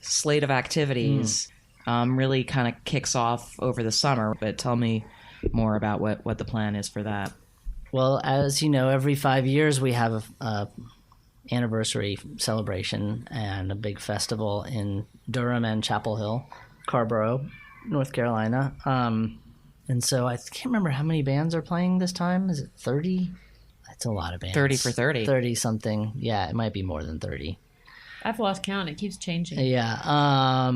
slate of activities really kind of kicks off over the summer, but tell me more about what the plan is for that. Well, as you know, every 5 years we have a anniversary celebration and a big festival in Durham and Chapel Hill, Carborough, North Carolina. And so I can't remember how many bands are playing this time. Is it 30? That's a lot of bands. 30 for 30. 30 something. Yeah, it might be more than 30. I've lost count. It keeps changing. Yeah.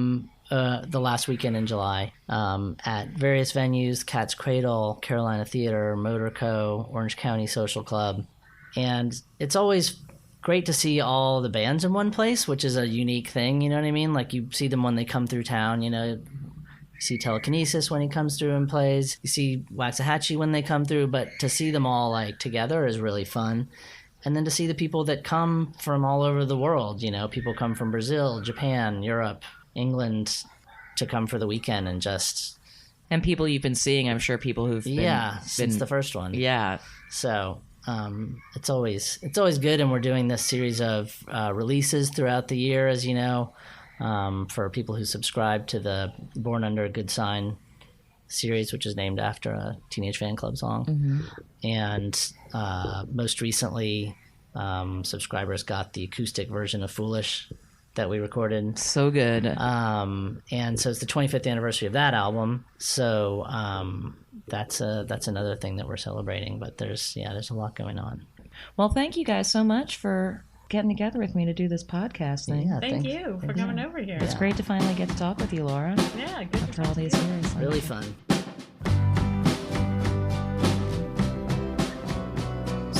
The last weekend in July at various venues: Cat's Cradle, Carolina Theater, Motor Co., Orange County Social Club. And it's always great to see all the bands in one place, which is a unique thing, you know what I mean? Like, you see them when they come through town, you see Telekinesis when he comes through and plays. You see Waxahachie when they come through, but to see them all together is really fun. And then to see the people that come from all over the world, people come from Brazil, Japan, Europe, England to come for the weekend and just... And people you've been seeing, I'm sure people who've been... since the first one. Yeah. So it's always good, and we're doing this series of releases throughout the year, as you know, for people who subscribe to the Born Under a Good Sign series, which is named after a Teenage Fan Club song. Mm-hmm. And most recently, subscribers got the acoustic version of Foolish that we recorded. So good. And so it's the 25th anniversary of that album. So that's another thing that we're celebrating. But there's a lot going on. Well, thank you guys so much for getting together with me to do this podcast thing. Yeah, Thank you for coming over here. It's great to finally get to talk with you, Laura. Yeah, good After all these years. Really fun.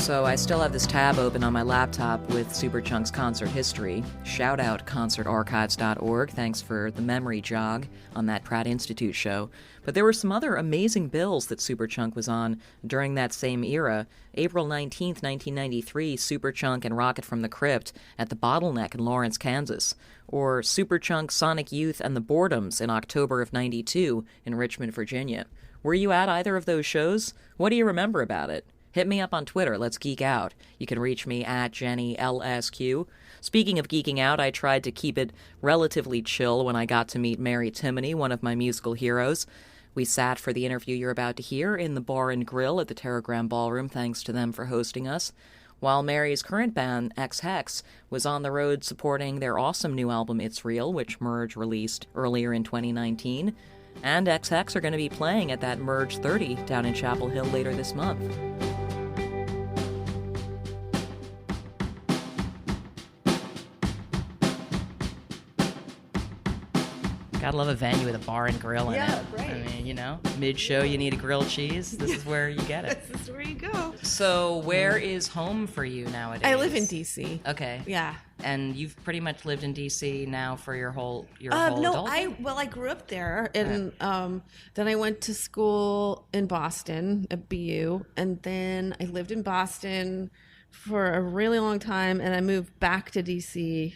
So I still have this tab open on my laptop with Superchunk's concert history. Shout out concertarchives.org. Thanks for the memory jog on that Pratt Institute show. But there were some other amazing bills that Superchunk was on during that same era. April 19th, 1993, Superchunk and Rocket from the Crypt at the Bottleneck in Lawrence, Kansas. Or Superchunk, Sonic Youth, and the Boredoms in October of 92 in Richmond, Virginia. Were you at either of those shows? What do you remember about it? Hit me up on Twitter. Let's geek out. You can reach me at JennyLSQ. Speaking of geeking out, I tried to keep it relatively chill when I got to meet Mary Timony, one of my musical heroes. We sat for the interview you're about to hear in the bar and grill at the Terragram Ballroom, thanks to them for hosting us, while Mary's current band, Hex, was on the road supporting their awesome new album, It's Real, which Merge released earlier in 2019. And Hex are going to be playing at that Merge 30 down in Chapel Hill later this month. Gotta love a venue with a bar and grill in it. Yeah, right. I mean, you know, mid-show you need a grilled cheese. This is where you get it. This is where you go. So where is home for you nowadays? I live in D.C. Okay. Yeah. And you've pretty much lived in D.C. now for your whole No, adult I grew up there, and then I went to school in Boston at BU, and then I lived in Boston for a really long time, and I moved back to D.C.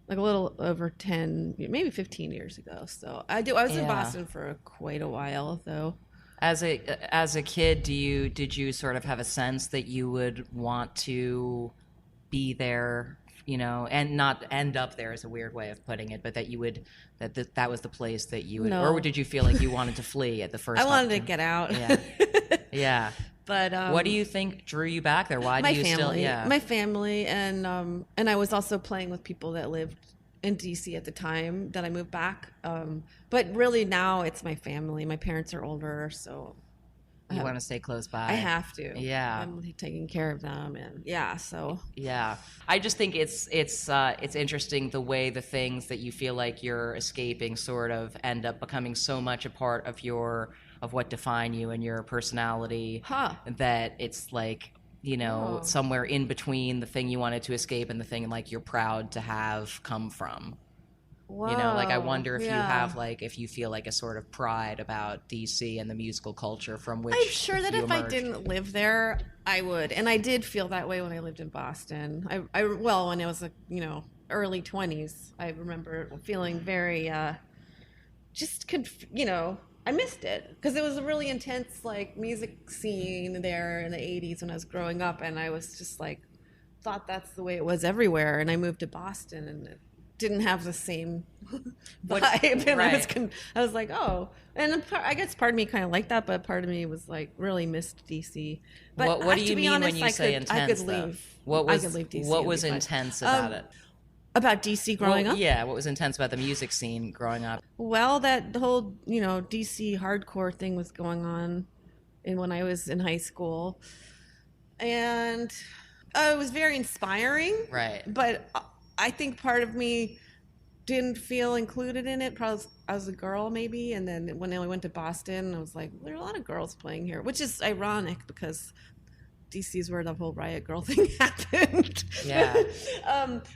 like a little over 10, maybe 15 years ago. So I was in Boston for quite a while, though. As a kid, did you sort of have a sense that you would want to be there, you know, and not end up there is a weird way of putting it, but that you would that was the place that you would, No. or did you feel like you wanted to flee at the first? I wanted to opportunity? get out. Yeah, yeah. But what do you think drew you back there? Why do you still? Yeah, my family, and I was also playing with people that lived in DC at the time that I moved back. But really now it's my family. My parents are older, so you want to stay close by. I have to. Yeah, I'm taking care of them, and so yeah. I just think it's interesting the way the things that you feel like you're escaping sort of end up becoming so much a part of what define you and your personality that it's like, you know, somewhere in between the thing you wanted to escape and the thing like you're proud to have come from. Whoa, you know, like I wonder if you have like if you feel like a sort of pride about DC and the musical culture from which I'm sure that if emerged. I didn't live there, I would. And I did feel that way when I lived in Boston. When I was early 20s, I remember feeling very I missed it because it was a really intense like music scene there in the 80s when I was growing up, and I was just like thought that's the way it was everywhere, and I moved to Boston and it didn't have the same vibe, and right. I was like, oh, and I guess part of me kind of liked that, but part of me was like really missed DC. But what do you mean honest, when you say intense? I could leave. I could leave DC. What was intense about it? About DC growing up? Yeah, what was intense about the music scene growing up? Well, that whole, DC hardcore thing was going on when I was in high school. And it was very inspiring. Right. But I think part of me didn't feel included in it. Probably I was a girl, maybe. And then when I went to Boston, I was like, there are a lot of girls playing here, which is ironic because DC is where the whole Riot Girl thing happened. Yeah.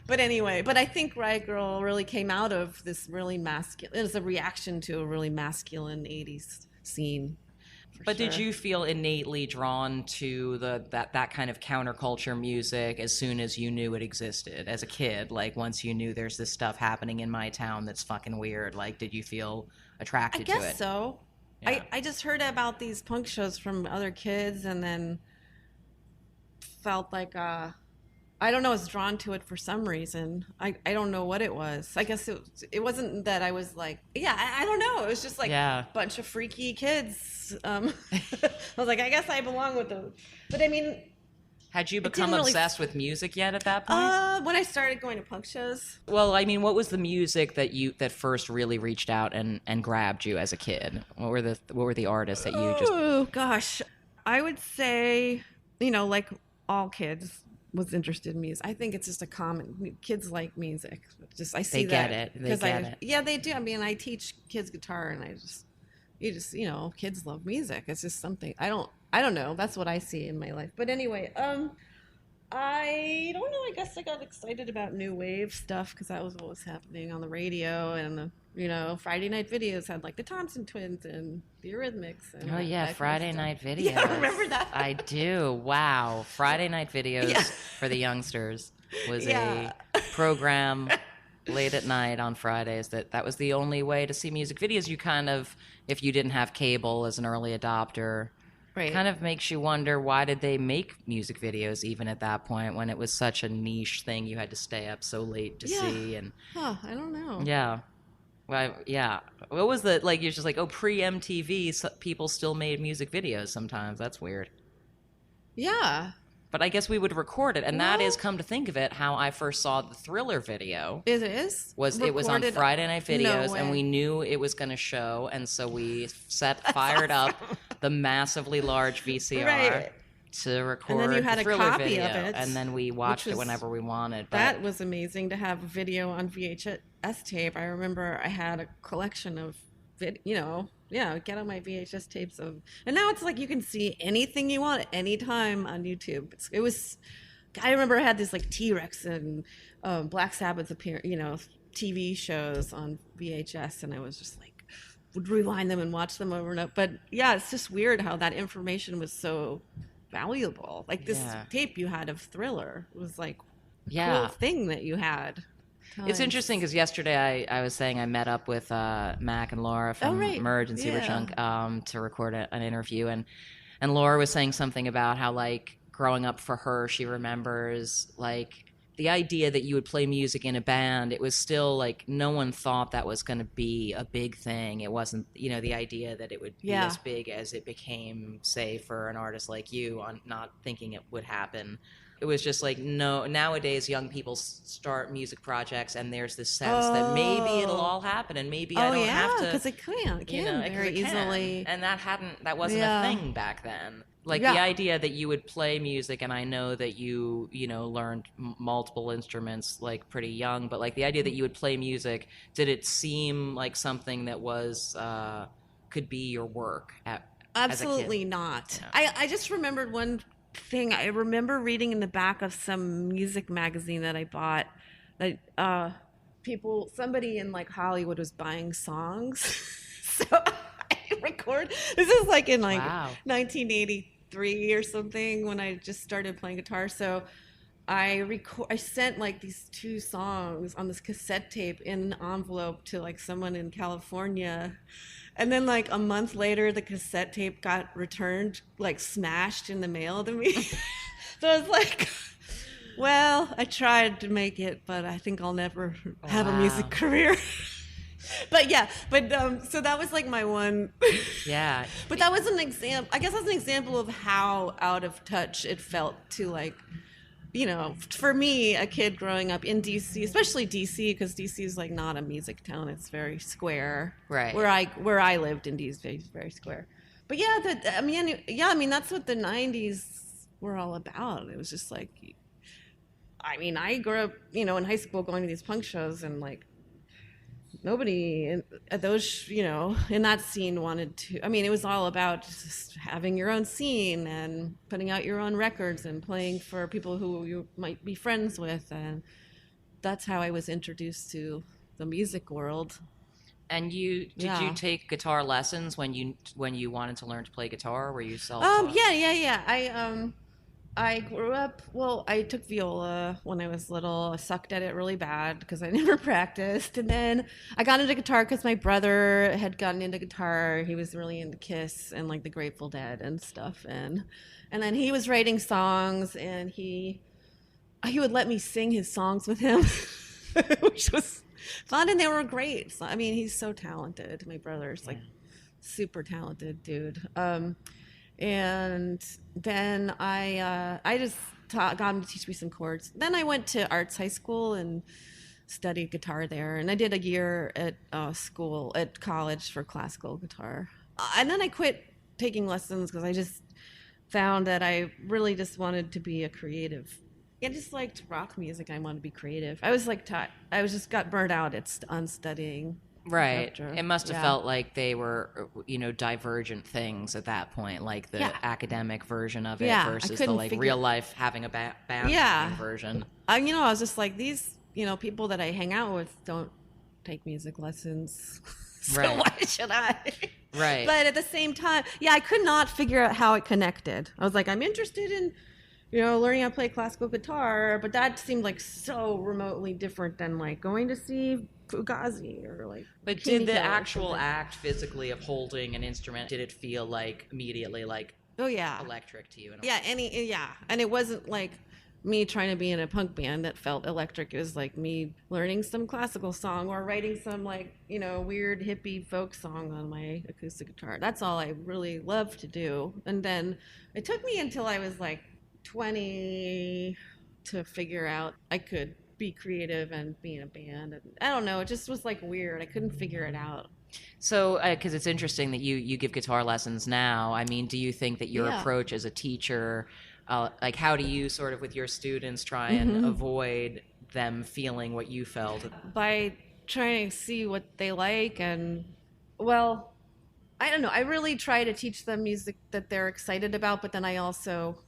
But anyway, I think Riot Girl really came out of this really masculine. It was a reaction to a really masculine 80s scene. But did you feel innately drawn to that kind of counterculture music as soon as you knew it existed as a kid? Like once you knew there's this stuff happening in my town that's fucking weird, like did you feel attracted to it? I guess so. Yeah. I just heard about these punk shows from other kids and then felt like I don't know, I was drawn to it for some reason. I don't know what it was. I guess it wasn't that I was like, I don't know. It was just like a bunch of freaky kids. I was like, I guess I belong with them. But I mean, had you become obsessed with music yet at that point? When I started going to punk shows. Well, I mean, what was the music that first really reached out and grabbed you as a kid? What were the artists that you just? Oh gosh, I would say, like all kids was interested in music. I think it's just a common, kids like music. I see that. They get it. Yeah, they do. I mean, I teach kids guitar and kids love music. It's just something, I don't know. That's what I see in my life. But anyway, I don't know. I guess I got excited about new wave stuff because that was what was happening on the radio, and Friday night videos had like the Thompson Twins and the Eurythmics. And Oh yeah, that Friday kind of night stuff. videos. Yeah, remember that? I do. Wow, Friday night videos Yeah. for the youngsters was Yeah. a program late at night on Fridays that was the only way to see music videos. You kind of, if you didn't have cable as an early adopter, Right. kind of makes you wonder, why did they make music videos even at that point when it was such a niche thing you had to stay up so late to see? And Huh, I don't know. yeah. Well, yeah. What was the, like, you're just like, oh, pre-MTV, people still made music videos sometimes. That's weird. Yeah. But I guess we would record it. And that Well- is, come to think of it, how I first saw the Thriller video. It is? It was on Recorded- Friday Night Videos, No and way. we knew it was going to show, and so we fired up the massively large VCR Right. to record And then you had the a Thriller copy video, of it, and then we watched which it was- whenever we wanted. But That was amazing to have a video on VHS tape. I remember I had a collection of get on my VHS tapes of, and now it's like you can see anything you want at any time on YouTube. I remember I had this like T-Rex and Black Sabbath TV shows on VHS, and I was just like, would rewind them and watch them over and over. But yeah, it's just weird how that information was so valuable. Like this Yeah. tape you had of Thriller was like yeah. cool thing that you had. It's interesting because yesterday I was saying I met up with Mac and Laura from right. Merge and Yeah. Superchunk to record an interview, and Laura was saying something about how, like, growing up for her, she remembers like the idea that you would play music in a band. It was still like no one thought that was going to be a big thing. It wasn't, the idea that it would be Yeah. as big as it became, say, for an artist like you, on not thinking it would happen. It was just like, no, nowadays young people start music projects and there's this sense that maybe it'll all happen and maybe I don't have to. because it can very 'cause it can. easily. And that wasn't Yeah. a thing back then. Like Yeah. the idea that you would play music, and I know that you learned multiple instruments like pretty young, but like the idea that you would play music, did it seem like something that was could be your work as a kid? Absolutely not. I just remembered one thing. I remember reading in the back of some music magazine that I bought that somebody in like Hollywood was buying songs. So I record. This is like in like Wow. 1983 or something when I just started playing guitar. So I sent like these 2 songs on this cassette tape in an envelope to like someone in California. And then like a month later, the cassette tape got returned, like smashed in the mail to me. So I was like, well, I tried to make it, but I think I'll never have a music career. So that was like my one. Yeah. But that was an example. I guess that's an example of how out of touch it felt to like, for me, a kid growing up in DC, especially DC, because DC is like not a music town. It's very square. Right. Where I lived in DC is very square. But yeah, that's what the '90s were all about. It was just like, I grew up, in high school going to these punk shows, and like nobody at those, in that scene wanted to. It was all about just having your own scene and putting out your own records and playing for people who you might be friends with, and that's how I was introduced to the music world. And did you take guitar lessons when you wanted to learn to play guitar? Were you self? Yeah. I grew up, I took viola when I was little. I sucked at it really bad because I never practiced. And then I got into guitar because my brother had gotten into guitar. He was really into Kiss and like the Grateful Dead and stuff. And then he was writing songs, and he would let me sing his songs with him, which was fun, and they were great. So, he's so talented. My brother's like super talented dude. And then I just got him to teach me some chords. Then I went to arts high school and studied guitar there, and I did a year at college for classical guitar. And then I quit taking lessons because I just found that I really just wanted to be a creative. I just liked rock music. I wanted to be creative. I was like I just got burnt out on studying. Right. After. It must have Yeah. felt like they were, divergent things at that point, like the Yeah. academic version of it Yeah, I versus the couldn't like figure- real life having a band Yeah. version. I was just like, these, people that I hang out with don't take music lessons. So Right. why should I? Right. But at the same time, I could not figure out how it connected. I was like, I'm interested in, learning how to play classical guitar, but that seemed like so remotely different than like going to see Fugazi or like. But King did the Hill or actual something. act physically of holding an instrument, did it feel like immediately like Oh yeah. electric to you? And it wasn't like me trying to be in a punk band that felt electric. It was like me learning some classical song or writing some like, weird hippie folk song on my acoustic guitar. That's all I really love to do. And then it took me until I was like 20 to figure out I could be creative and be in a band. And I don't know, it just was like weird. I couldn't figure it out. So, because it's interesting that you give guitar lessons now. I mean, do you think that your Yeah. approach as a teacher, like how do you sort of with your students try and avoid them feeling what you felt? By trying to see what they like and, well, I don't know. I really try to teach them music that they're excited about, but then I also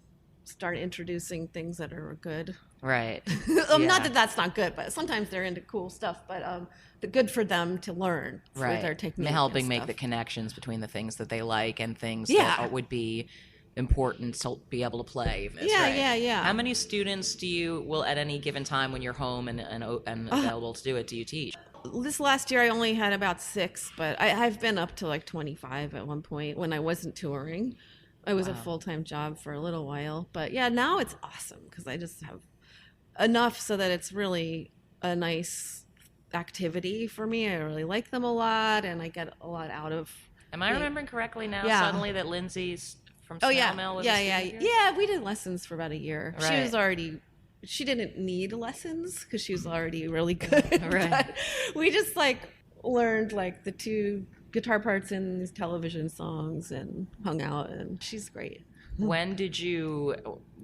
start introducing things that are good. Right. Not that that's not good, but sometimes they're into cool stuff, but the good for them to learn for Right. their technique. Helping and make stuff. the connections between the things that they like and things Yeah. that would be important to be able to play. Is Yeah, right. yeah. How many students will at any given time when you're home and available to do it, do you teach? This last year I only had about 6, but I've been up to like 25 at one point when I wasn't touring. It was a full-time job for a little while, but yeah, now it's awesome because I just have enough so that it's really a nice activity for me. I really like them a lot, and I get a lot out of. Am I remembering correctly now? Yeah. Suddenly that Lindsay's from Oh Snail yeah, Mail was yeah, a yeah, student here? yeah. We did lessons for about a year. She Right. was already. She didn't need lessons because she was already really good. Right. But we just like learned like the 2 guitar parts in these television songs and hung out, and she's great. When did you,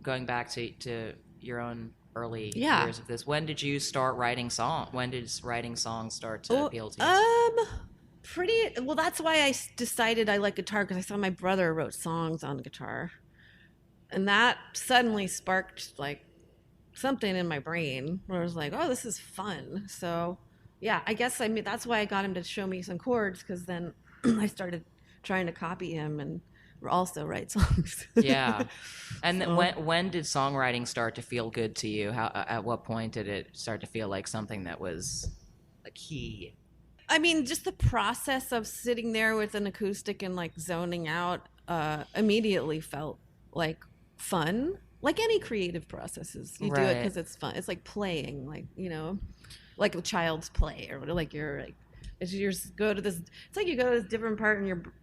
going back to your own early Yeah. years of this, when did you start writing songs? When did writing songs start to appeal to you? Pretty well. That's why I decided I like guitar, because I saw my brother wrote songs on guitar, and that suddenly sparked like something in my brain where I was like, "Oh, this is fun." So, yeah, I guess that's why I got him to show me some chords, because then I started trying to copy him and also write songs. Yeah. And then when did songwriting start to feel good to you? At what point did it start to feel like something that was a key? I mean, just the process of sitting there with an acoustic and like zoning out immediately felt like fun. Like any creative processes, you do it Right. because it's fun. It's like playing, like like a child's play, or like you're like, as you just go to this. It's like you go to this different part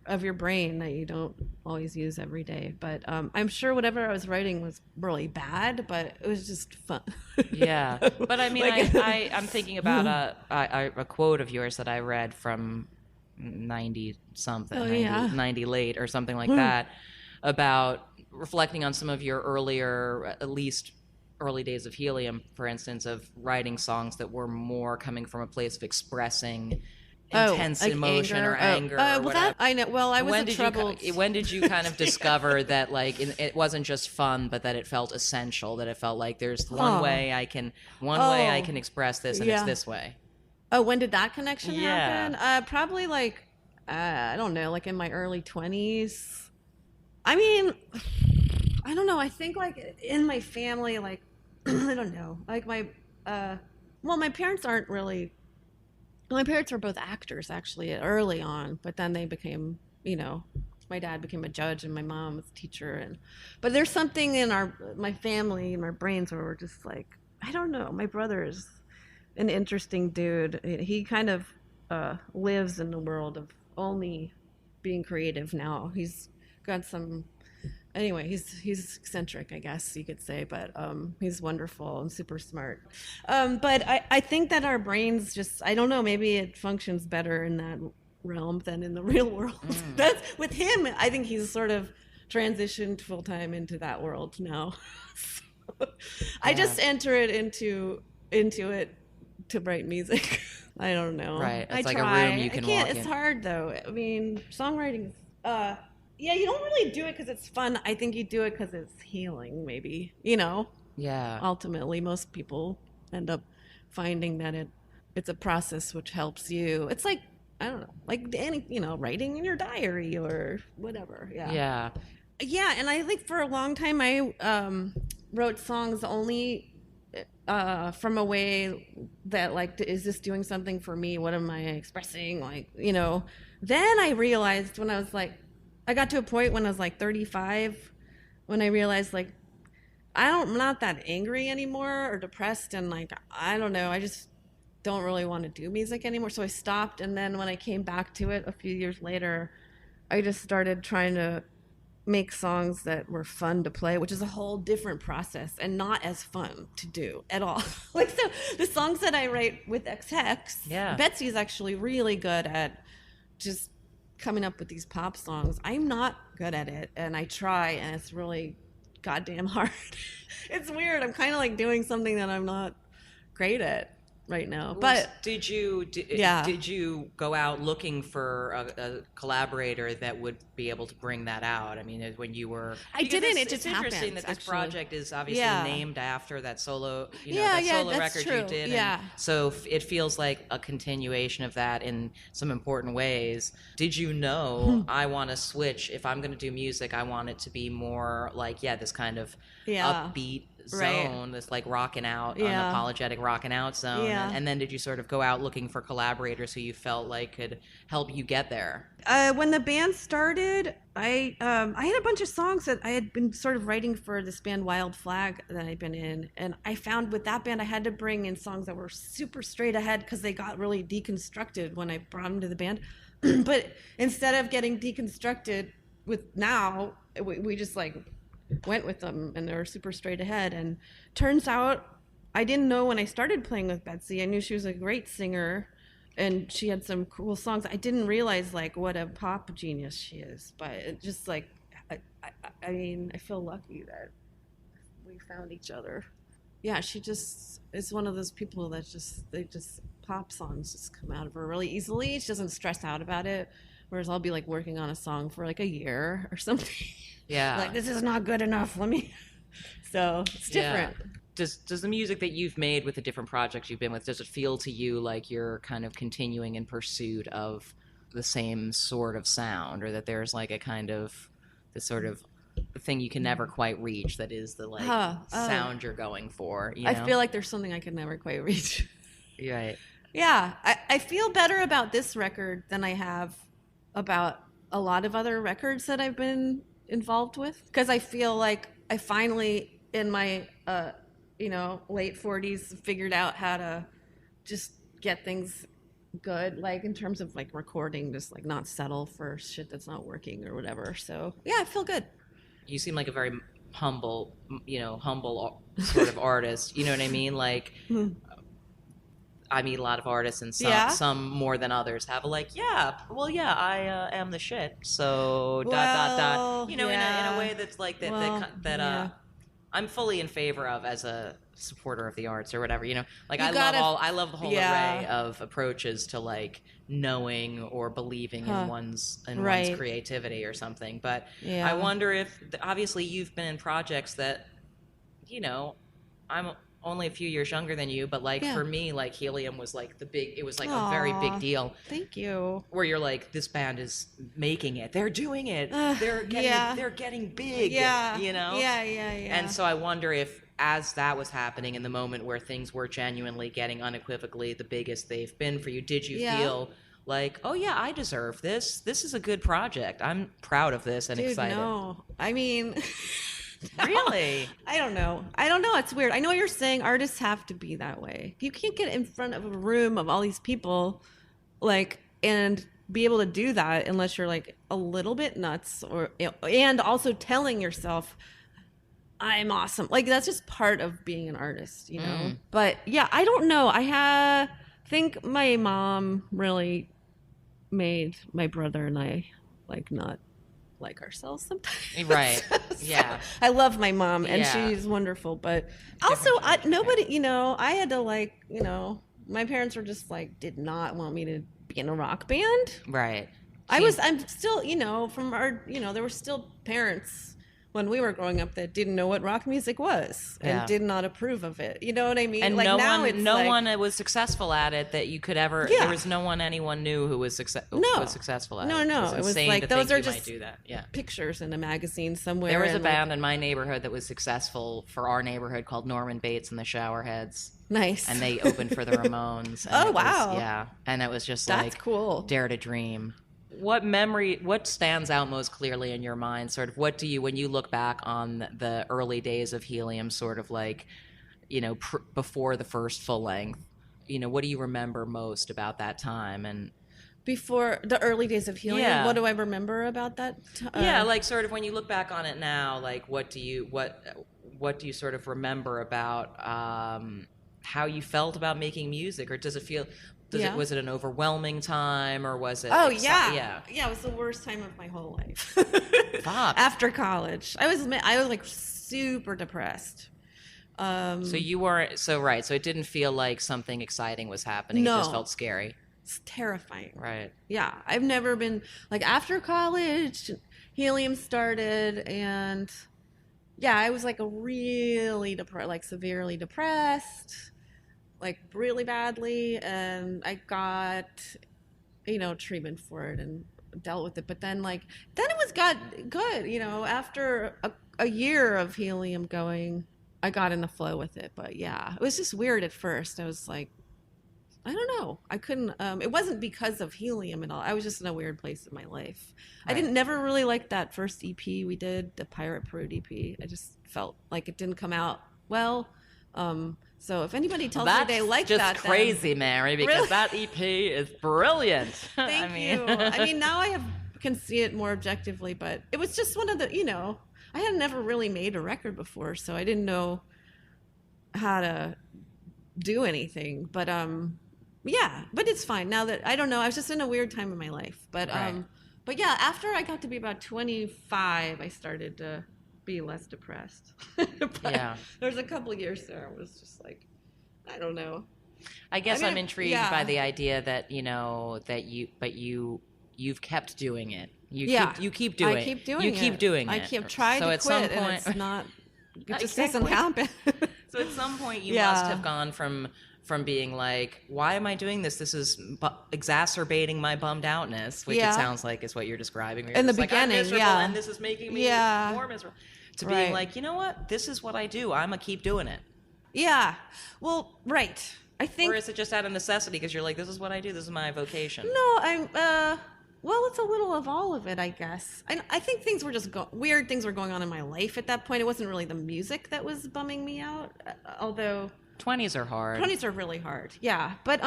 of your brain that you don't always use every day. But I'm sure whatever I was writing was really bad, but it was just fun. Yeah. But I mean, Like- I'm thinking about a quote of yours that I read from 90 something, Oh, 90, yeah. 90 late or something like that, about reflecting on some of your earlier, at least early days of Helium, for instance, of writing songs that were more coming from a place of expressing intense like emotion or anger. Or well, whatever. that I know. Well, I was when in did trouble. when did you kind of discover that like it wasn't just fun, but that it felt essential, that it felt like there's one way I can express this, and it's Yeah. this way? Oh, when did that connection Yeah. happen? Probably like I don't know, like in my early 20s. I mean, I don't know. I think like in my family, like I don't know, like my parents aren't really. My parents were both actors actually early on, but then they became, my dad became a judge and my mom was a teacher, but there's something in my family and our brains where we're just like, I don't know. My brother is an interesting dude. He kind of lives in the world of only being creative now. He's got some. Anyway, he's eccentric, I guess you could say, but he's wonderful and super smart. But I think that our brains just, I don't know, maybe it functions better in that realm than in the real world. That's with him. I think he's sort of transitioned full time into that world now. So, I just enter it into it to write music. I don't know. Right. It's I like try. a room you can walk in. It's hard though. I mean, songwriting. Yeah, you don't really do it because it's fun. I think you do it because it's healing. Maybe, you know. Yeah. Ultimately, most people end up finding that it's a process which helps you. It's like, I don't know, like any, writing in your diary or whatever. Yeah. Yeah, and I think for a long time I wrote songs only from a way that, like, is this doing something for me? What am I expressing? Like, Then I realized when I got to a point when I was like 35, when I realized, like, I'm not that angry anymore or depressed, and, like, I don't know, I just don't really want to do music anymore. So I stopped, and then when I came back to it a few years later, I just started trying to make songs that were fun to play, which is a whole different process and not as fun to do at all. Like, so the songs that I write with Hex, Betsy is actually really good at just coming up with these pop songs. I'm not good at it, and I try, and it's really goddamn hard. It's weird. I'm kind of like doing something that I'm not great at right now. But did you go out looking for a collaborator that would be able to bring that out? I mean, when you were, I didn't. It just happened. It's interesting that this project is obviously named after that solo, that's record true. you did. Yeah. And so it feels like a continuation of that in some important ways. Did you know I want to switch? If I'm going to do music, I want it to be more like this kind of upbeat zone, this like rocking out, unapologetic rocking out zone. And then did you sort of go out looking for collaborators who you felt like could help you get there? When the band started, I had a bunch of songs that I had been sort of writing for this band Wild Flag that I'd been in, and I found with that band I had to bring in songs that were super straight ahead because they got really deconstructed when I brought them to the band. But instead of getting deconstructed with now, we just like went with them, and they were super straight ahead. And turns out, I didn't know when I started playing with Betsy. I knew she was a great singer, and she had some cool songs. I didn't realize like what a pop genius she is, but it just like, I mean, I feel lucky that we found each other. Yeah, she just is one of those people that pop songs just come out of her really easily. She doesn't stress out about it. Whereas I'll be like working on a song for like a year or something. Yeah. Like, this is not good enough. So it's different. Yeah. Does the music that you've made with the different projects you've been with, does it feel to you like you're kind of continuing in pursuit of the same sort of sound, or that there's like a kind of this sort of thing you can never quite reach that is the sound you're going for? I feel like there's something I could never quite reach. Right. Yeah. I feel better about this record than I have about a lot of other records that I've been involved with, because I feel like I finally in my late 40s figured out how to just get things good, like in terms of like recording, just like not settle for shit that's not working or whatever. So yeah, I feel good. You seem like a very humble sort of artist, you know what I mean? Like I meet a lot of artists, and some more than others have I am the shit. So ... in a way that's like that I'm fully in favor of as a supporter of the arts or whatever. Like I love the whole array of approaches to like knowing or believing in one's creativity or something. But I wonder if obviously you've been in projects that I'm only a few years younger than you, but like for me, like Helium was like a very big deal. Thank you. Where you're like, this band is making it, they're doing it, they're getting big. Yeah. And so I wonder if, as that was happening in the moment where things were genuinely getting unequivocally the biggest they've been for you, did you feel like, oh yeah, I deserve this, this is a good project, I'm proud of this and excited? No, I mean Really? I don't know. It's weird. I know what you're saying. Artists have to be that way. You can't get in front of a room of all these people, like, and be able to do that unless you're like a little bit nuts, and also telling yourself, I'm awesome. Like, that's just part of being an artist, But yeah, I don't know. I think my mom really made my brother and I like not like ourselves sometimes. Right. Yeah. I love my mom and she's wonderful, but also nobody, I had to like, my parents were just like, did not want me to be in a rock band. Right. I'm still, from our, there were still parents when we were growing up that didn't know what rock music was and did not approve of it. You know what I mean? And like no one was successful at it that you could ever. Yeah. There was no one anyone knew who was successful at it. No. It was insane like to those think are you just might do that. Yeah. pictures in a magazine somewhere. There was a band in my neighborhood that was successful for our neighborhood called Norman Bates and the Showerheads. Nice. And they opened for the Ramones. And Oh, wow. Yeah. And it was just That's like cool. Dare to Dream. What stands out most clearly in your mind? Sort of what do you, when you look back on the early days of Helium, sort of like, before the first full length, what do you remember most about that time? And before the early days of Helium, what do I remember about that? Like sort of when you look back on it now, like what do you sort of remember about how you felt about making music, or does it feel? Was it an overwhelming time, or was it? Oh, yeah. It was the worst time of my whole life. After college, I was like super depressed. So you weren't right. So it didn't feel like something exciting was happening. No. It just felt scary. It's terrifying. Right. Yeah, I've never been like after college. Helium started, and I was like really depressed, like severely depressed. Like really badly, and I got treatment for it and dealt with it, but then it got good, after a year of Helium going, I got in the flow with it. But it was just weird at first. I was like, I don't know, I couldn't it wasn't because of Helium at all. I was just in a weird place in my life. Right. I never really like that first EP we did, the Pirate Parade EP. I just felt like it didn't come out well. So if anybody tells me they like that, that's just crazy, Mary, because really? that EP is brilliant. Thank you. I mean, now can see it more objectively, but it was just one of the, I had never really made a record before, so I didn't know how to do anything. But but it's fine now that I don't know. I was just in a weird time in my life, but after I got to be about 25, I started to be less depressed. There's a couple of years there I was just like, I don't know. I guess I'm intrigued by the idea that you've kept doing it. You keep doing it. I keep doing it. You keep doing it. I keep trying to quit, and it's not. It just doesn't happen. So at some point you must have gone from being like, why am I doing this? This is exacerbating my bummed outness, which it sounds like is what you're describing. In the beginning, I'm miserable, and this is making me more miserable. To being like, you know what? This is what I do. I'm going to keep doing it. Yeah. Well, right. I think. Or is it just out of necessity because you're like, this is what I do. This is my vocation. No, well, it's a little of all of it, I guess. I think things were just weird things were going on in my life at that point. It wasn't really the music that was bumming me out, although 20s are hard. 20s are really hard. Yeah, but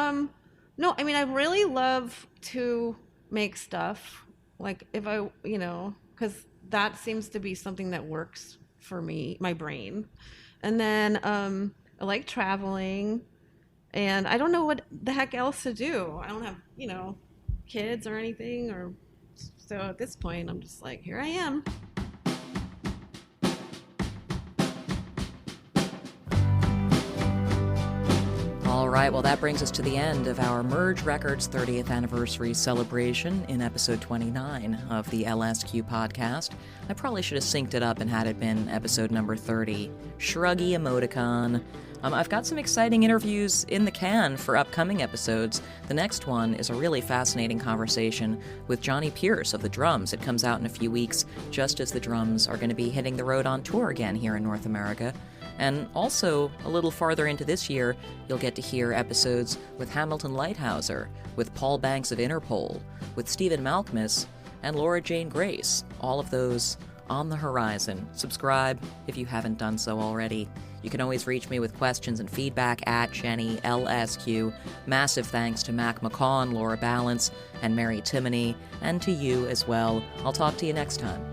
no, I mean, I really love to make stuff. Like if I, because that seems to be something that works for me, my brain. And then I like traveling, and I don't know what the heck else to do. I don't have, kids or anything, so at this point I'm just like, here I am. All right, well, that brings us to the end of our Merge Records 30th anniversary celebration in episode 29 of the LSQ podcast. I probably should have synced it up and had it been episode number 30. Shruggy emoticon. I've got some exciting interviews in the can for upcoming episodes. The next one is a really fascinating conversation with Johnny Pierce of the Drums. It comes out in a few weeks, just as the Drums are going to be hitting the road on tour again here in North America. And also, a little farther into this year, you'll get to hear episodes with Hamilton Lighthouser, with Paul Banks of Interpol, with Stephen Malkmus, and Laura Jane Grace. All of those on the horizon. Subscribe if you haven't done so already. You can always reach me with questions and feedback at Jenny LSQ. Massive thanks to McCaughan, Laura Ballance, and Mary Timony, and to you as well. I'll talk to you next time.